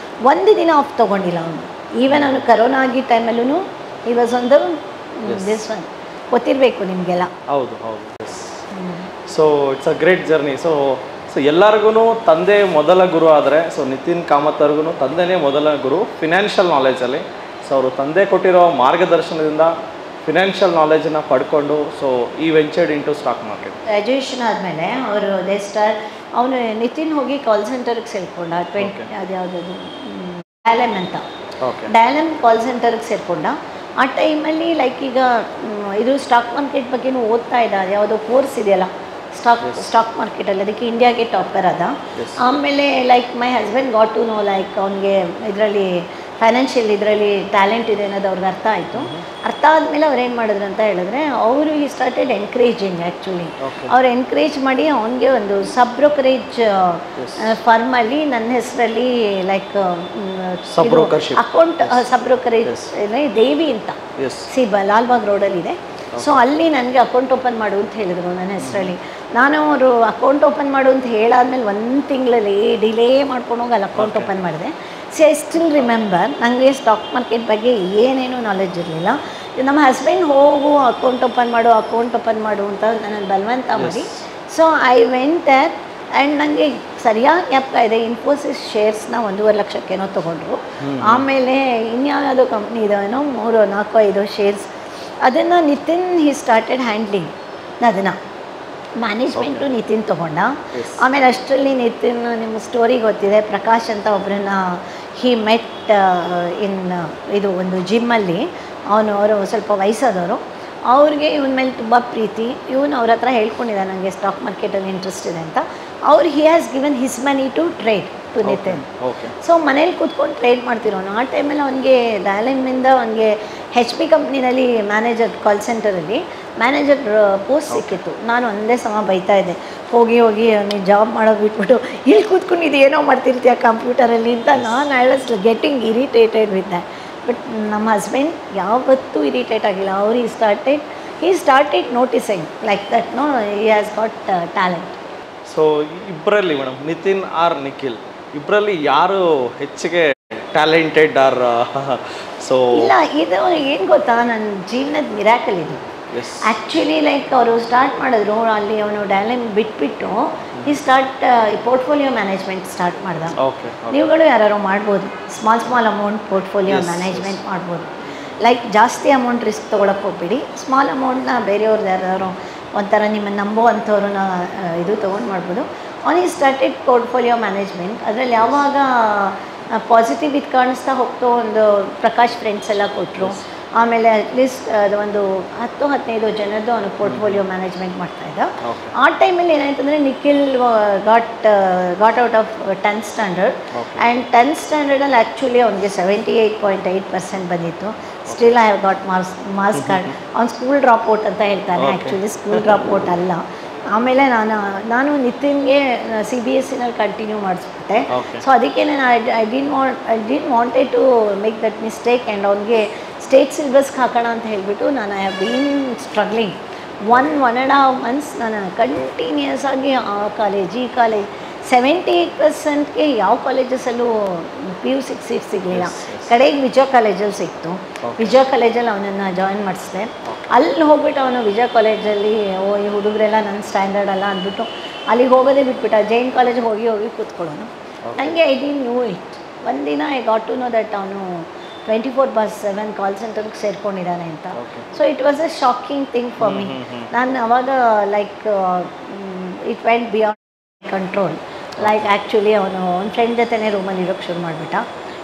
B: ಒಂದು ದಿನ ಆಫ್ ತೊಗೊಂಡಿಲ್ಲ ಅವನು. ಈವನ್ ಅವನು ಕರೋನಾ ಆಗಿ ಟೈಮಲ್ಲೂ ಈ was on the this one. ಗೊತ್ತಿರಬೇಕು ನಿಮಗೆಲ್ಲ.
A: ಹೌದು. So it's a great journey. So ಎಲ್ಲರಿಗೂ ತಂದೆ ಮೊದಲ ಗುರು ಆದರೆ, ಸೊ ನಿತಿನ್ ಕಾಮತ್ ಅವ್ರಿಗೂ ತಂದೆನೇ ಮೊದಲ ಗುರು ಫಿನಾನ್ಷಿಯಲ್ ನಾಲೆಜಲ್ಲಿ. ಸೊ ಅವರು ತಂದೆ ಕೊಟ್ಟಿರೋ ಮಾರ್ಗದರ್ಶನದಿಂದ ಫಿನಾನ್ಷಿಯಲ್ ನಾಲೆಜನ್ನು ಪಡ್ಕೊಂಡು ಸೊ ಈ ವೆಂಚರ್ಡ್ ಇಂಟು ಸ್ಟಾಕ್ ಮಾರ್ಕೆಟ್.
B: ಗ್ರ್ಯಾಜುಯೇಷನ್ ಆದಮೇಲೆ ಅವರು ಅವನು ನಿತಿನ್ ಹೋಗಿ ಕಾಲ್ ಸೆಂಟರ್ಗೆ ಸೇರಿಕೊಂಡ. ಅದು ಯಾವುದದು ಡಯಲಮ್ ಅಂತ, ಡಯಲಮ್ ಕಾಲ್ ಸೆಂಟರ್ಗೆ ಸೇರಿಕೊಂಡ. ಆ ಟೈಮಲ್ಲಿ ಲೈಕ್ ಈಗ ಇದು ಸ್ಟಾಕ್ ಮಾರ್ಕೆಟ್ ಬಗ್ಗೆನೂ ಓದ್ತಾ ಇದ್ದ, ಯಾವುದೋ ಕೋರ್ಸ್ ಇದೆಯಲ್ಲ ಸ್ಟಾಕ್ ಮಾರ್ಕೆಟಲ್ಲಿ, ಅದಕ್ಕೆ ಇಂಡಿಯಾಗೆ ಟಾಪರ್ ಅದ. ಆಮೇಲೆ like my husband got to know like ಅವನಿಗೆ ಇದರಲ್ಲಿ ಫೈನಾನ್ಷಿಯಲ್ ಇದರಲ್ಲಿ ಟ್ಯಾಲೆಂಟ್ ಇದೆ ಅನ್ನೋದು ಅವ್ರಿಗೆ ಅರ್ಥ ಆಯಿತು. ಅರ್ಥ ಆದಮೇಲೆ ಅವ್ರು ಏನು ಮಾಡಿದ್ರು ಅಂತ ಹೇಳಿದ್ರೆ, ಅವರು ಈ ಸ್ಟಾರ್ಟೆಡ್ ಎನ್ಕರೇಜಿಂಗ್. ಆ್ಯಕ್ಚುಲಿ ಅವ್ರು ಎನ್ಕರೇಜ್ ಮಾಡಿ ಅವನಿಗೆ ಒಂದು ಸಬ್ ಬ್ರೋಕರೇಜ್ ಫರ್ಮಲ್ಲಿ ನನ್ನ ಹೆಸರಲ್ಲಿ ಲೈಕ್ ಅಕೌಂಟ್ ಸಬ್ ಬ್ರೋಕರೇಜ್ ದೇವಿ ಅಂತ ಲಾಲ್ಬಾಗ್ ರೋಡಲ್ಲಿದೆ. ಸೊ ಅಲ್ಲಿ ನನಗೆ ಅಕೌಂಟ್ ಓಪನ್ ಮಾಡು ಅಂತ ಹೇಳಿದರು ನನ್ನ ಹೆಸರಲ್ಲಿ. ನಾನು ಅವರು ಅಕೌಂಟ್ ಓಪನ್ ಮಾಡು ಅಂತ ಹೇಳಾದ್ಮೇಲೆ 1 ತಿಂಗಳಲ್ಲಿ ಡಿಲೇ ಮಾಡ್ಕೊಂಡು ಹೋಗಿ ಅಲ್ಲಿ ಅಕೌಂಟ್ ಓಪನ್ ಮಾಡಿದೆ. ಐ ಸ್ಟಿಲ್ ರಿಮೆಂಬರ್, ನನಗೆ ಸ್ಟಾಕ್ ಮಾರ್ಕೆಟ್ ಬಗ್ಗೆ ಏನೇನೂ ನಾಲೆಡ್ಜ್ ಇರಲಿಲ್ಲ. ನಮ್ಮ ಹಸ್ಬೆಂಡ್ ಹೋಗು ಅಕೌಂಟ್ ಓಪನ್ ಮಾಡು ಅಂತ ನನ್ನನ್ನು ಬಲವಂತ ಮಾಡಿ. So I went there and ನನಗೆ ಸರಿಯಾಗಿ ಜ್ಞಾಪಕ ಇದೆ, ಇನ್ಫೋಸಿಸ್ ಶೇರ್ಸ್ನ 1.5 ಲಕ್ಷಕ್ಕೇನೋ ತೊಗೊಂಡ್ರು. ಆಮೇಲೆ ಇನ್ಯಾವುದೋ ಕಂಪ್ನಿ ಇದಾವೇನೋ 3, 4, 5 ಶೇರ್ಸ್. ಅದನ್ನು ನಿತಿನ್ ಹಿ ಸ್ಟಾರ್ಟೆಡ್ ಹ್ಯಾಂಡ್ಲಿಂಗ್, ಅದನ್ನು ಮ್ಯಾನೇಜ್ಮೆಂಟು ನಿತಿನ್ ತೊಗೊಂಡ. ಆಮೇಲೆ ಅಷ್ಟರಲ್ಲಿ ನಿತಿನ್ ನಿಮ್ಮ ಸ್ಟೋರಿ ಗೊತ್ತಿದೆ, ಪ್ರಕಾಶ್ ಅಂತ ಒಬ್ಬರನ್ನ ಹಿ ಮೆಟ್ ಇದು ಒಂದು ಜಿಮ್ಮಲ್ಲಿ. ಅವರು ಸ್ವಲ್ಪ ವಯಸ್ಸಾದವರು, ಅವ್ರಿಗೆ ಇವನ ಮೇಲೆ ತುಂಬ ಪ್ರೀತಿ. ಇವನು ಅವ್ರ ಹತ್ರ ಹೇಳ್ಕೊಂಡಿದ್ದ ನನಗೆ ಸ್ಟಾಕ್ ಮಾರ್ಕೆಟಲ್ಲಿ ಇಂಟ್ರೆಸ್ಟ್ ಇದೆ ಅಂತ. He has given his money to trade to Nithin. So ಮನೇಲಿ ಕೂತ್ಕೊಂಡು ಟ್ರೇಡ್ ಮಾಡ್ತಿರೋನು. ಆ ಟೈಮಲ್ಲಿ ಅವನಿಗೆ ಡಾಲಮಿಂದ ಅವನಿಗೆ HP ಕಂಪ್ನಿನಲ್ಲಿ ಮ್ಯಾನೇಜರ್, ಕಾಲ್ ಸೆಂಟರಲ್ಲಿ ಮ್ಯಾನೇಜರ್ ಪೋಸ್ಟ್ ಸಿಕ್ಕಿತ್ತು. ನಾನು ಒಂದೇ ಸಮ ಬೈತಾ ಇದ್ದೆ, ಹೋಗಿ ನೀನು ಜಾಬ್ ಮಾಡೋದು ಬಿಟ್ಬಿಟ್ಟು ಇಲ್ಲಿ ಕೂತ್ಕೊಂಡಿದ್ದು ಏನೋ ಮಾಡ್ತಿರ್ತೀಯ ಕಂಪ್ಯೂಟರಲ್ಲಿ ಅಂತ. I was getting irritated with that. But ನಮ್ಮ ಹಸ್ಬೆಂಡ್ ಯಾವತ್ತೂ ಇರಿಟೇಟ್ ಆಗಿಲ್ಲ. ಅವರು he started noticing like that, no, he has got talent.
A: So ಇಬ್ಬರಲ್ಲಿ ಮೇಡಮ್, ನಿತಿನ್ ಆರ್ ನಿಖಿಲ್, ಇಬ್ಬರಲ್ಲಿ ಯಾರು ಹೆಚ್ಚಿಗೆ ಟ್ಯಾಲೆಂಟೆಡ್ ಆರ್? ಸೊ
B: ಇಲ್ಲ, ಇದು ಏನು ಗೊತ್ತಾ, ನನ್ನ ಜೀವನದ ಮಿರಾಕಲ್ ಇದು. ಆ್ಯಕ್ಚುಲಿ ಲೈಕ್ ಅವರು ಸ್ಟಾರ್ಟ್ ಮಾಡಿದ್ರು ಅಲ್ಲಿ, ಅವನು ಡೈಲಮ್ ಬಿಟ್ಬಿಟ್ಟು ಈ ಪೋರ್ಟ್ಫೋಲಿಯೋ ಮ್ಯಾನೇಜ್ಮೆಂಟ್ ಸ್ಟಾರ್ಟ್ ಮಾಡ್ದ. ನೀವುಗಳು ಯಾರು ಮಾಡ್ಬೋದು, ಸ್ಮಾಲ್ ಅಮೌಂಟ್ ಪೋರ್ಟ್ಫೋಲಿಯೋ ಮ್ಯಾನೇಜ್ಮೆಂಟ್ ಮಾಡ್ಬೋದು. ಲೈಕ್ ಜಾಸ್ತಿ ಅಮೌಂಟ್ ರಿಸ್ಕ್ ತೊಗೊಳಕ್ಕೆ ಹೋಗ್ಬಿಡಿ, ಸ್ಮಾಲ್ ಅಮೌಂಟ್ನ ಬೇರೆಯವ್ರದ್ದು ಯಾರು ಒಂಥರ ನಿಮ್ಮನ್ನು ನಂಬೋ ಅಂಥವ್ರನ್ನ ಇದು ತೊಗೊಂಡು ಮಾಡ್ಬೋದು. ಆನ್ ಈ ಸ್ಟಾರ್ಟೆಡ್ ಪೋರ್ಟ್ಫೋಲಿಯೋ ಮ್ಯಾನೇಜ್ಮೆಂಟ್. ಅದರಲ್ಲಿ ಯಾವಾಗ ಪಾಸಿಟಿವ್ ಇದು ಕಾಣಿಸ್ತಾ ಹೋಗ್ತೋ, ಒಂದು ಪ್ರಕಾಶ್ ಫ್ರೆಂಡ್ಸ್ ಎಲ್ಲ ಕೊಟ್ಟರು. ಆಮೇಲೆ ಅಟ್ಲೀಸ್ಟ್ ಅದು ಒಂದು 10-15 ಜನದ್ದು ಅವನು ಪೋರ್ಟ್ಫೋಲಿಯೋ ಮ್ಯಾನೇಜ್ಮೆಂಟ್ ಮಾಡ್ತಾಯಿದ್ದ. ಆ ಟೈಮಲ್ಲಿ ಏನಾಯ್ತು ಅಂದರೆ, Nikhil got out of 10th standard. And 10th ಸ್ಟ್ಯಾಂಡರ್ಡಲ್ಲಿ ಆ್ಯಕ್ಚುಲಿ ಅವನಿಗೆ 78.8% ಬಂದಿತ್ತು. Still I have got marks card. ಅವ್ನು ಸ್ಕೂಲ್ ಡ್ರಾಪ್ಔಟ್ ಅಂತ ಹೇಳ್ತಾನೆ, ಆ್ಯಕ್ಚುಲಿ ಸ್ಕೂಲ್ ಡ್ರಾಪ್ಔಟ್ ಅಲ್ಲ. ಆಮೇಲೆ ನಾನು ನಿತಿನ್ಗೆ CBSEನಲ್ಲಿ ಕಂಟಿನ್ಯೂ ಮಾಡಿಸ್ಬಿಟ್ಟೆ. ಸೊ ಅದಕ್ಕೆ ನಾನು I didn't wanted to make that mistake. And ಅವ್ನಿಗೆ ಸ್ಟೇಟ್ ಸಿಲೆಬಸ್ಗೆ ಹಾಕೋಣ ಅಂತ ಹೇಳಿಬಿಟ್ಟು ನಾನು I have been struggling 1.5 months. ನಾನು ಕಂಟಿನ್ಯೂಸ್ ಆಗಿ ಆ ಕಾಲೇಜ್ ಈ ಕಾಲೇಜ್ 78%ಗೆ ಯಾವ ಕಾಲೇಜಸಲ್ಲೂ PUC ಸೀಟ್ ಸಿಗಲಿಲ್ಲ. ಕಡೆಗೆ ವಿಜಯ ಕಾಲೇಜಲ್ಲಿ ಸಿಕ್ತು. ವಿಜಯ ಕಾಲೇಜಲ್ಲಿ ಅವನನ್ನು ಜಾಯಿನ್ ಮಾಡಿಸಿದೆ. ಅಲ್ಲಿ ಹೋಗ್ಬಿಟ್ಟು ಅವನು ವಿಜಯ ಕಾಲೇಜಲ್ಲಿ ಈ ಹುಡುಗರೆಲ್ಲ ನನ್ನ ಸ್ಟ್ಯಾಂಡರ್ಡ್ ಅಲ್ಲ ಅಂದ್ಬಿಟ್ಟು ಅಲ್ಲಿಗೆ ಹೋಗೋದೇ ಬಿಟ್ಬಿಟ್ಟ. ಜೈನ್ ಕಾಲೇಜಿಗೆ ಹೋಗಿ ಕೂತ್ಕೊಳ್ಳೋನು. ನನಗೆ ಐ ಡಿಂಟ್ ನ್ಯೂ ಇಟ್. ಒಂದಿನ I got to know that ಅವನು 24/7 ಕಾಲ್ ಸೆಂಟರ್ಗೆ ಸೇರ್ಕೊಂಡಿದ್ದಾನೆ ಅಂತ. So it was a shocking thing for me. ನಾನು ಅವಾಗ like it went beyond control. Like actually ಅವನು ಅವ್ನ ಫ್ರೆಂಡ್ ಜೊತೆನೇ ರೂಮಲ್ಲಿ ಇರೋಕ್ಕೆ ಶುರು ಮಾಡಿಬಿಟ್ಟ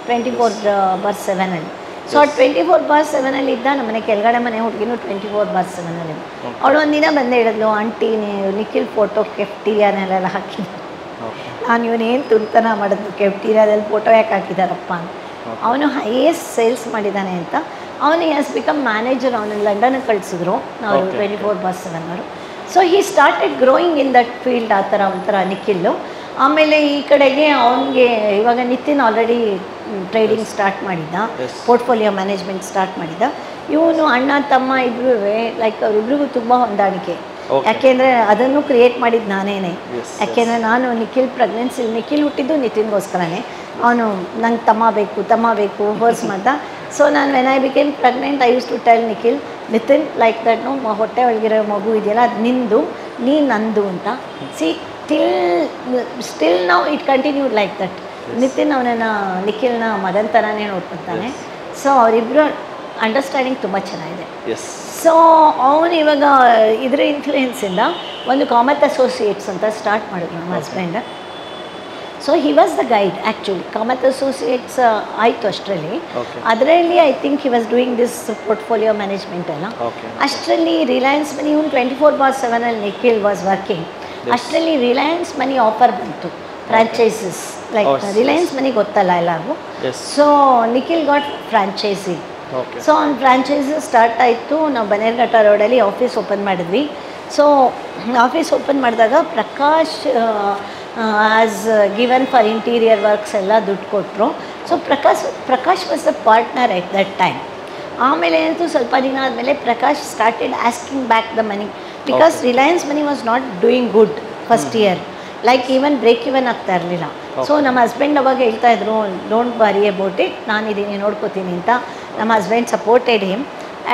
B: 24/7. ಸೊ 24/7 ಇದ್ದ. ನಮ್ಮನೆ ಕೆಳಗಡೆ ಮನೆ ಹುಡುಗಿನೂ 24/7. ಅವಳು ಒಂದಿನ ಬಂದೇ ಹೇಳಿದ್ಲು, ಆಂಟಿ ನೀವು ನಿಖಿಲ್ ಫೋಟೋ ಕೆಫ್ಟೀರಿಯಾನೆಲ್ಲ ಹಾಕಿದ್ರು. ನಾನು ಇವನೇನು ತುಂತನ ಮಾಡಿದ್ನು, ಕೆಫ್ಟೀರಿಯಾದಲ್ಲಿ ಫೋಟೋ ಯಾಕೆ ಹಾಕಿದಾರಪ್ಪ ಅಂತ. ಅವನು ಹೈಯೆಸ್ಟ್ ಸೇಲ್ಸ್ ಮಾಡಿದ್ದಾನೆ ಅಂತ. ಅವನು ಹ್ಯಾಸ್ ಬಿಕಮ್ ಮ್ಯಾನೇಜರ್. ಅವನು ಲಂಡನ್ಗೆ ಕಳಿಸಿದ್ರು ಅವರು 24/7 ಅವರು. So he started growing in that field. ಆ ಥರ ಒಂಥರ ನಿಖಿಲ್ಲು. ಆಮೇಲೆ ಈ ಕಡೆಗೆ ಅವನಿಗೆ ಇವಾಗ ನಿತಿನ್ ಆಲ್ರೆಡಿ ಟ್ರೇಡಿಂಗ್ ಸ್ಟಾರ್ಟ್ ಮಾಡಿದ್ದ, ಪೋರ್ಟ್ಫೋಲಿಯೋ ಮ್ಯಾನೇಜ್ಮೆಂಟ್ ಸ್ಟಾರ್ಟ್ ಮಾಡಿದ್ದ. ಇವನು ಅಣ್ಣ ತಮ್ಮ ಇಬ್ಬರೂ ಲೈಕ್ ಅವರಿಬ್ರಿಗೂ ತುಂಬ ಹೊಂದಾಣಿಕೆ. ಯಾಕೆಂದರೆ ಅದನ್ನು ಕ್ರಿಯೇಟ್ ಮಾಡಿದ್ದು ನಾನೇನೆ. ಯಾಕೆಂದರೆ ನಾನು ನಿಖಿಲ್ ನಿಖಿಲ್ ಹುಟ್ಟಿದ್ದು ನಿತಿನ್ಗೋಸ್ಕರನೇ. ಅವನು ನಂಗೆ ತಮ್ಮ ಬೇಕು ಹೊರ್ಸ್ ಮಾಡ್ದ. ಸೊ ನಾನು when I became pregnant I use to tell Nithin like that, ಹೊಟ್ಟೆ ಒಳಗಿರೋ ಮಗು ಇದೆಯಲ್ಲ ಅದು ನಿಂದು, ನೀನು ನಂದು ಅಂತ. ಸ್ಟಿಲ್ ನಾವು it continued like that. Nitin ಅವನನ್ನು ನಿಖಿಲ್ನ ಮದನ್ ಥರನೇ ನೋಡ್ಕೊತಾನೆ. ಸೊ ಅವರಿಬ್ಬರು ಅಂಡರ್ಸ್ಟ್ಯಾಂಡಿಂಗ್ ತುಂಬ ಚೆನ್ನಾಗಿದೆ. ಸೊ ಅವನು ಇವಾಗ ಇದರ ಇನ್ಫ್ಲೂಯೆನ್ಸಿಂದ ಒಂದು ಕಾಮತ್ ಅಸೋಸಿಯೇಟ್ಸ್ ಅಂತ ಸ್ಟಾರ್ಟ್ ಮಾಡಿದ್ರು ನಮ್ಮ husband. So he was the guide actually. Kamath associates ಆಯಿತು ಅಷ್ಟರಲ್ಲಿ. ಅದರಲ್ಲಿ I think he was doing this portfolio management ಎಲ್ಲ. ಅಷ್ಟರಲ್ಲಿ ರಿಲಯನ್ಸ್ ಮನಿ, ಇವನು 24/7 ನಿಖಿಲ್ ವಾಸ್ ವರ್ಕಿಂಗ್. ಅಷ್ಟರಲ್ಲಿ ರಿಲಯನ್ಸ್ ಮನಿ ಆಫರ್ ಬಂತು, ಫ್ರಾಂಚೈಸಸ್. ಲೈಕ್ ರಿಲಯನ್ಸ್ ಮನಿ ಗೊತ್ತಲ್ಲ ಎಲ್ಲರಿಗೂ. So Nikhil got franchisee. So ಅವ್ನು ಫ್ರಾಂಚೈಸಿ ಸ್ಟಾರ್ಟ್ ಆಯಿತು. ನಾವು ಬನ್ನೇರ್ಘಟ್ಟ ರೋಡಲ್ಲಿ ಆಫೀಸ್ ಓಪನ್ ಮಾಡಿದ್ವಿ. ಸೊ ಆಫೀಸ್ ಓಪನ್ ಮಾಡಿದಾಗ Prakash as given for interior works ಎಲ್ಲ ದುಡ್ಡು ಕೊಟ್ಟರು. So Prakash was the partner at that time. ಆಮೇಲೆ ಏನಾಯಿತು, ಸ್ವಲ್ಪ ದಿನ ಆದಮೇಲೆ Prakash started asking back the money because Reliance money was not doing good first year, like even break even ಆಗ್ತಾ ಇರಲಿಲ್ಲ. ಸೊ ನಮ್ಮ ಹಸ್ಬೆಂಡ್ ಅವಾಗ ಹೇಳ್ತಾ ಇದ್ರು, ಡೋಂಟ್ ವರಿ ಅಬೌಟ್ ಇಟ್, ನಾನಿದ್ದೀನಿ ನೋಡ್ಕೋತೀನಿ ಅಂತ. ನಮ್ಮ husband supported him.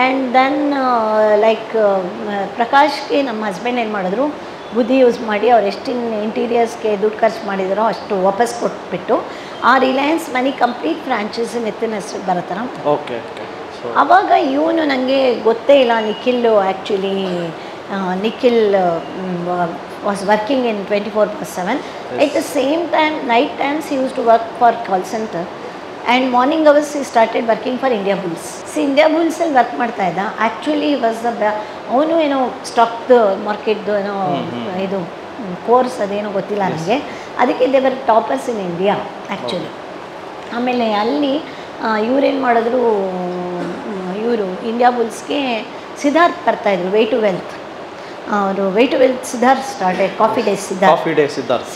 B: And then like ಪ್ರಕಾಶ್ಗೆ ನಮ್ಮ ಹಸ್ಬೆಂಡ್ ಏನು ಮಾಡಿದ್ರು, ಬುದ್ಧಿ ಯೂಸ್ ಮಾಡಿ ಅವ್ರು ಎಷ್ಟು ಇಂಟೀರಿಯರ್ಸ್ಗೆ ದುಡ್ಡು ಖರ್ಚು ಮಾಡಿದಾರೋ ಅಷ್ಟು ವಾಪಸ್ ಕೊಟ್ಬಿಟ್ಟು ಆ ರಿಲಯನ್ಸ್ ಮನಿ ಕಂಪ್ಲೀಟ್ ಫ್ರಾಂಚೈಸಿ ಮೆತ್ತಿನ ಹೆಸರು ಬರತ್ತಲ್ಲ.
A: ಓಕೆ.
B: ಆವಾಗ ಇವನು ನನಗೆ ಗೊತ್ತೇ ಇಲ್ಲ, actually Nikhil was working in 24/7. At the same time night times he used to work for call center and morning hours he started working for India Bulls. India ಬುಲ್ಸಲ್ಲಿ ವರ್ಕ್ ಮಾಡ್ತಾ ಇದ್ದ. Actually was ಅವನು ಏನೋ ಸ್ಟಾಕ್ದು ಮಾರ್ಕೆಟ್ದು ಏನೋ ಇದು ಕೋರ್ಸ್ ಅದೇನೋ ಗೊತ್ತಿಲ್ಲ ನನಗೆ. ಅದಕ್ಕೆ they were toppers in India actually. ಆಮೇಲೆ ಅಲ್ಲಿ ಇವರೇನು ಮಾಡಿದ್ರು, ಇವರು ಇಂಡಿಯಾ ಬುಲ್ಸ್ಗೆ ಸಿದ್ಧಾರ್ಥ್ ಬರ್ತಾಯಿದ್ರು, ವೇ ಟು ವೆಲ್ತ್. ಅವರು Way to Wealth Siddharth started, Coffee Day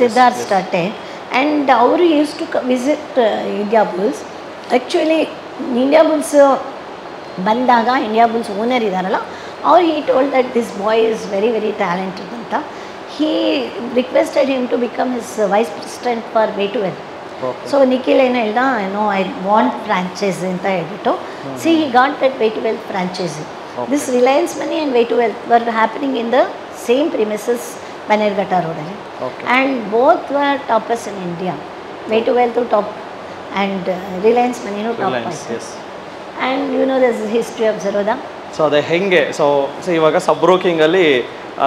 B: Siddharth started. And ಅವರು use to visit India Bulls. Actually India Bulls ಬಂದಾಗ ಇಂಡಿಯಾ ಬುಲ್ಸ್ ಓನರ್ ಇದ್ದಾರಲ್ಲ, ಅವ್ರು he told that this boy is very very talented ಅಂತ. He requested him to become his vice president for Way to wealth. So Nikhil ಏನು ಹೇಳ್ದ, I want franchise ಅಂತ ಹೇಳ್ಬಿಟ್ಟು he got that Way to Wealth franchise. This Reliance Money and Way to Wealth were happening in the same premises Bannerghatta ರೋಡಲ್ಲಿ. And both were toppers in India. Way to Wealth top and Reliance ಮನಿನೂ top ಆಯಿತು. And you know this history of Zerodha.
A: So ಅದೇ ಹೆಂಗೆ, so ಇವಾಗ sub ಬ್ರೋಕಿಂಗಲ್ಲಿ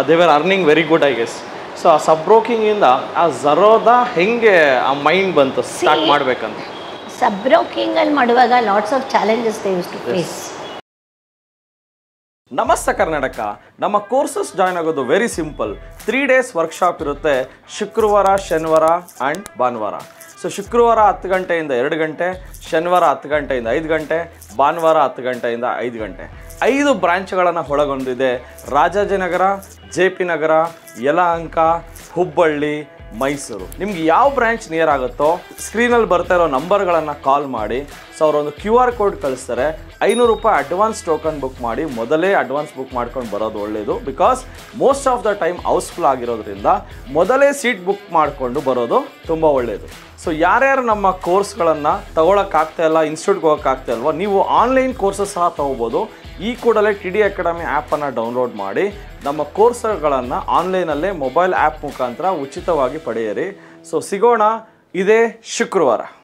A: they were earning very good I guess. So ಆ ಸಬ್ ಬ್ರೋಕಿಂಗಿಂದ ಆ ಝರೋದಾ ಹೆಂಗೆ ಆ ಮೈಂಡ್ ಬಂತು ಸ್ಟಾರ್ಟ್ ಮಾಡಬೇಕಂತ?
B: ಸಬ್ ಬ್ರೋಕಿಂಗಲ್ಲಿ ಮಾಡುವಾಗ lots of challenges they use to face.
A: ನಮಸ್ತೆ ಕರ್ನಾಟಕ. ನಮ್ಮ ಕೋರ್ಸಸ್ ಜಾಯ್ನ್ ಆಗೋದು ವೆರಿ ಸಿಂಪಲ್. 3 days ವರ್ಕ್ಶಾಪ್ ಇರುತ್ತೆ, ಶುಕ್ರವಾರ, ಶನಿವಾರ ಆ್ಯಂಡ್ ಭಾನುವಾರ. ಸೊ ಶುಕ್ರವಾರ 10 ಗಂಟೆಯಿಂದ 2 ಗಂಟೆ, ಶನಿವಾರ 10 ಗಂಟೆಯಿಂದ 5 ಗಂಟೆ, ಭಾನುವಾರ 10 ಗಂಟೆಯಿಂದ 5 ಗಂಟೆ. 5 ಬ್ರಾಂಚ್ಗಳನ್ನು ಒಳಗೊಂಡಿದೆ. ರಾಜಾಜಿನಗರ, JP ನಗರ, ಯಲಹಂಕ, ಹುಬ್ಬಳ್ಳಿ, ಮೈಸೂರು. ನಿಮ್ಗೆ ಯಾವ ಬ್ರಾಂಚ್ ನಿಯರ್ ಆಗುತ್ತೋ ಸ್ಕ್ರೀನಲ್ಲಿ ಬರ್ತಾ ಇರೋ ನಂಬರ್ಗಳನ್ನು ಕಾಲ್ ಮಾಡಿ. ಸೊ ಅವರೊಂದು QR ಕೋಡ್ ಕಳಿಸ್ತಾರೆ. 500 ರೂಪಾಯಿ ಅಡ್ವಾನ್ಸ್ ಟೋಕನ್ ಬುಕ್ ಮಾಡಿ. ಮೊದಲೇ ಅಡ್ವಾನ್ಸ್ ಬುಕ್ ಮಾಡ್ಕೊಂಡು ಬರೋದು ಒಳ್ಳೆಯದು. Because most of the time house full ಆಗಿರೋದ್ರಿಂದ ಮೊದಲೇ ಸೀಟ್ ಬುಕ್ ಮಾಡಿಕೊಂಡು ಬರೋದು ತುಂಬ ಒಳ್ಳೆಯದು. ಸೊ ಯಾರ್ಯಾರು ನಮ್ಮ ಕೋರ್ಸ್ಗಳನ್ನು ತೊಗೊಳಕ್ಕಾಗ್ತಾ ಇಲ್ಲ, ಇನ್ಸ್ಟಿಟ್ಯೂಟ್ಗೆ ಹೋಗೋಕ್ಕಾಗ್ತಾ ಇಲ್ವೋ, ನೀವು ಆನ್ಲೈನ್ ಕೋರ್ಸಸ್ ಸಹ ತೊಗೋಬೋದು. ಈ ಕೂಡಲೇ TD ಅಕಾಡೆಮಿ ಆ್ಯಪನ್ನು ಡೌನ್ಲೋಡ್ ಮಾಡಿ ನಮ್ಮ ಕೋರ್ಸ್ಗಳನ್ನು ಆನ್ಲೈನಲ್ಲೇ ಮೊಬೈಲ್ ಆ್ಯಪ್ ಮುಖಾಂತರ ಉಚಿತವಾಗಿ ಪಡೆಯಿರಿ. ಸೊ ಸಿಗೋಣ ಇದೇ ಶುಕ್ರವಾರ.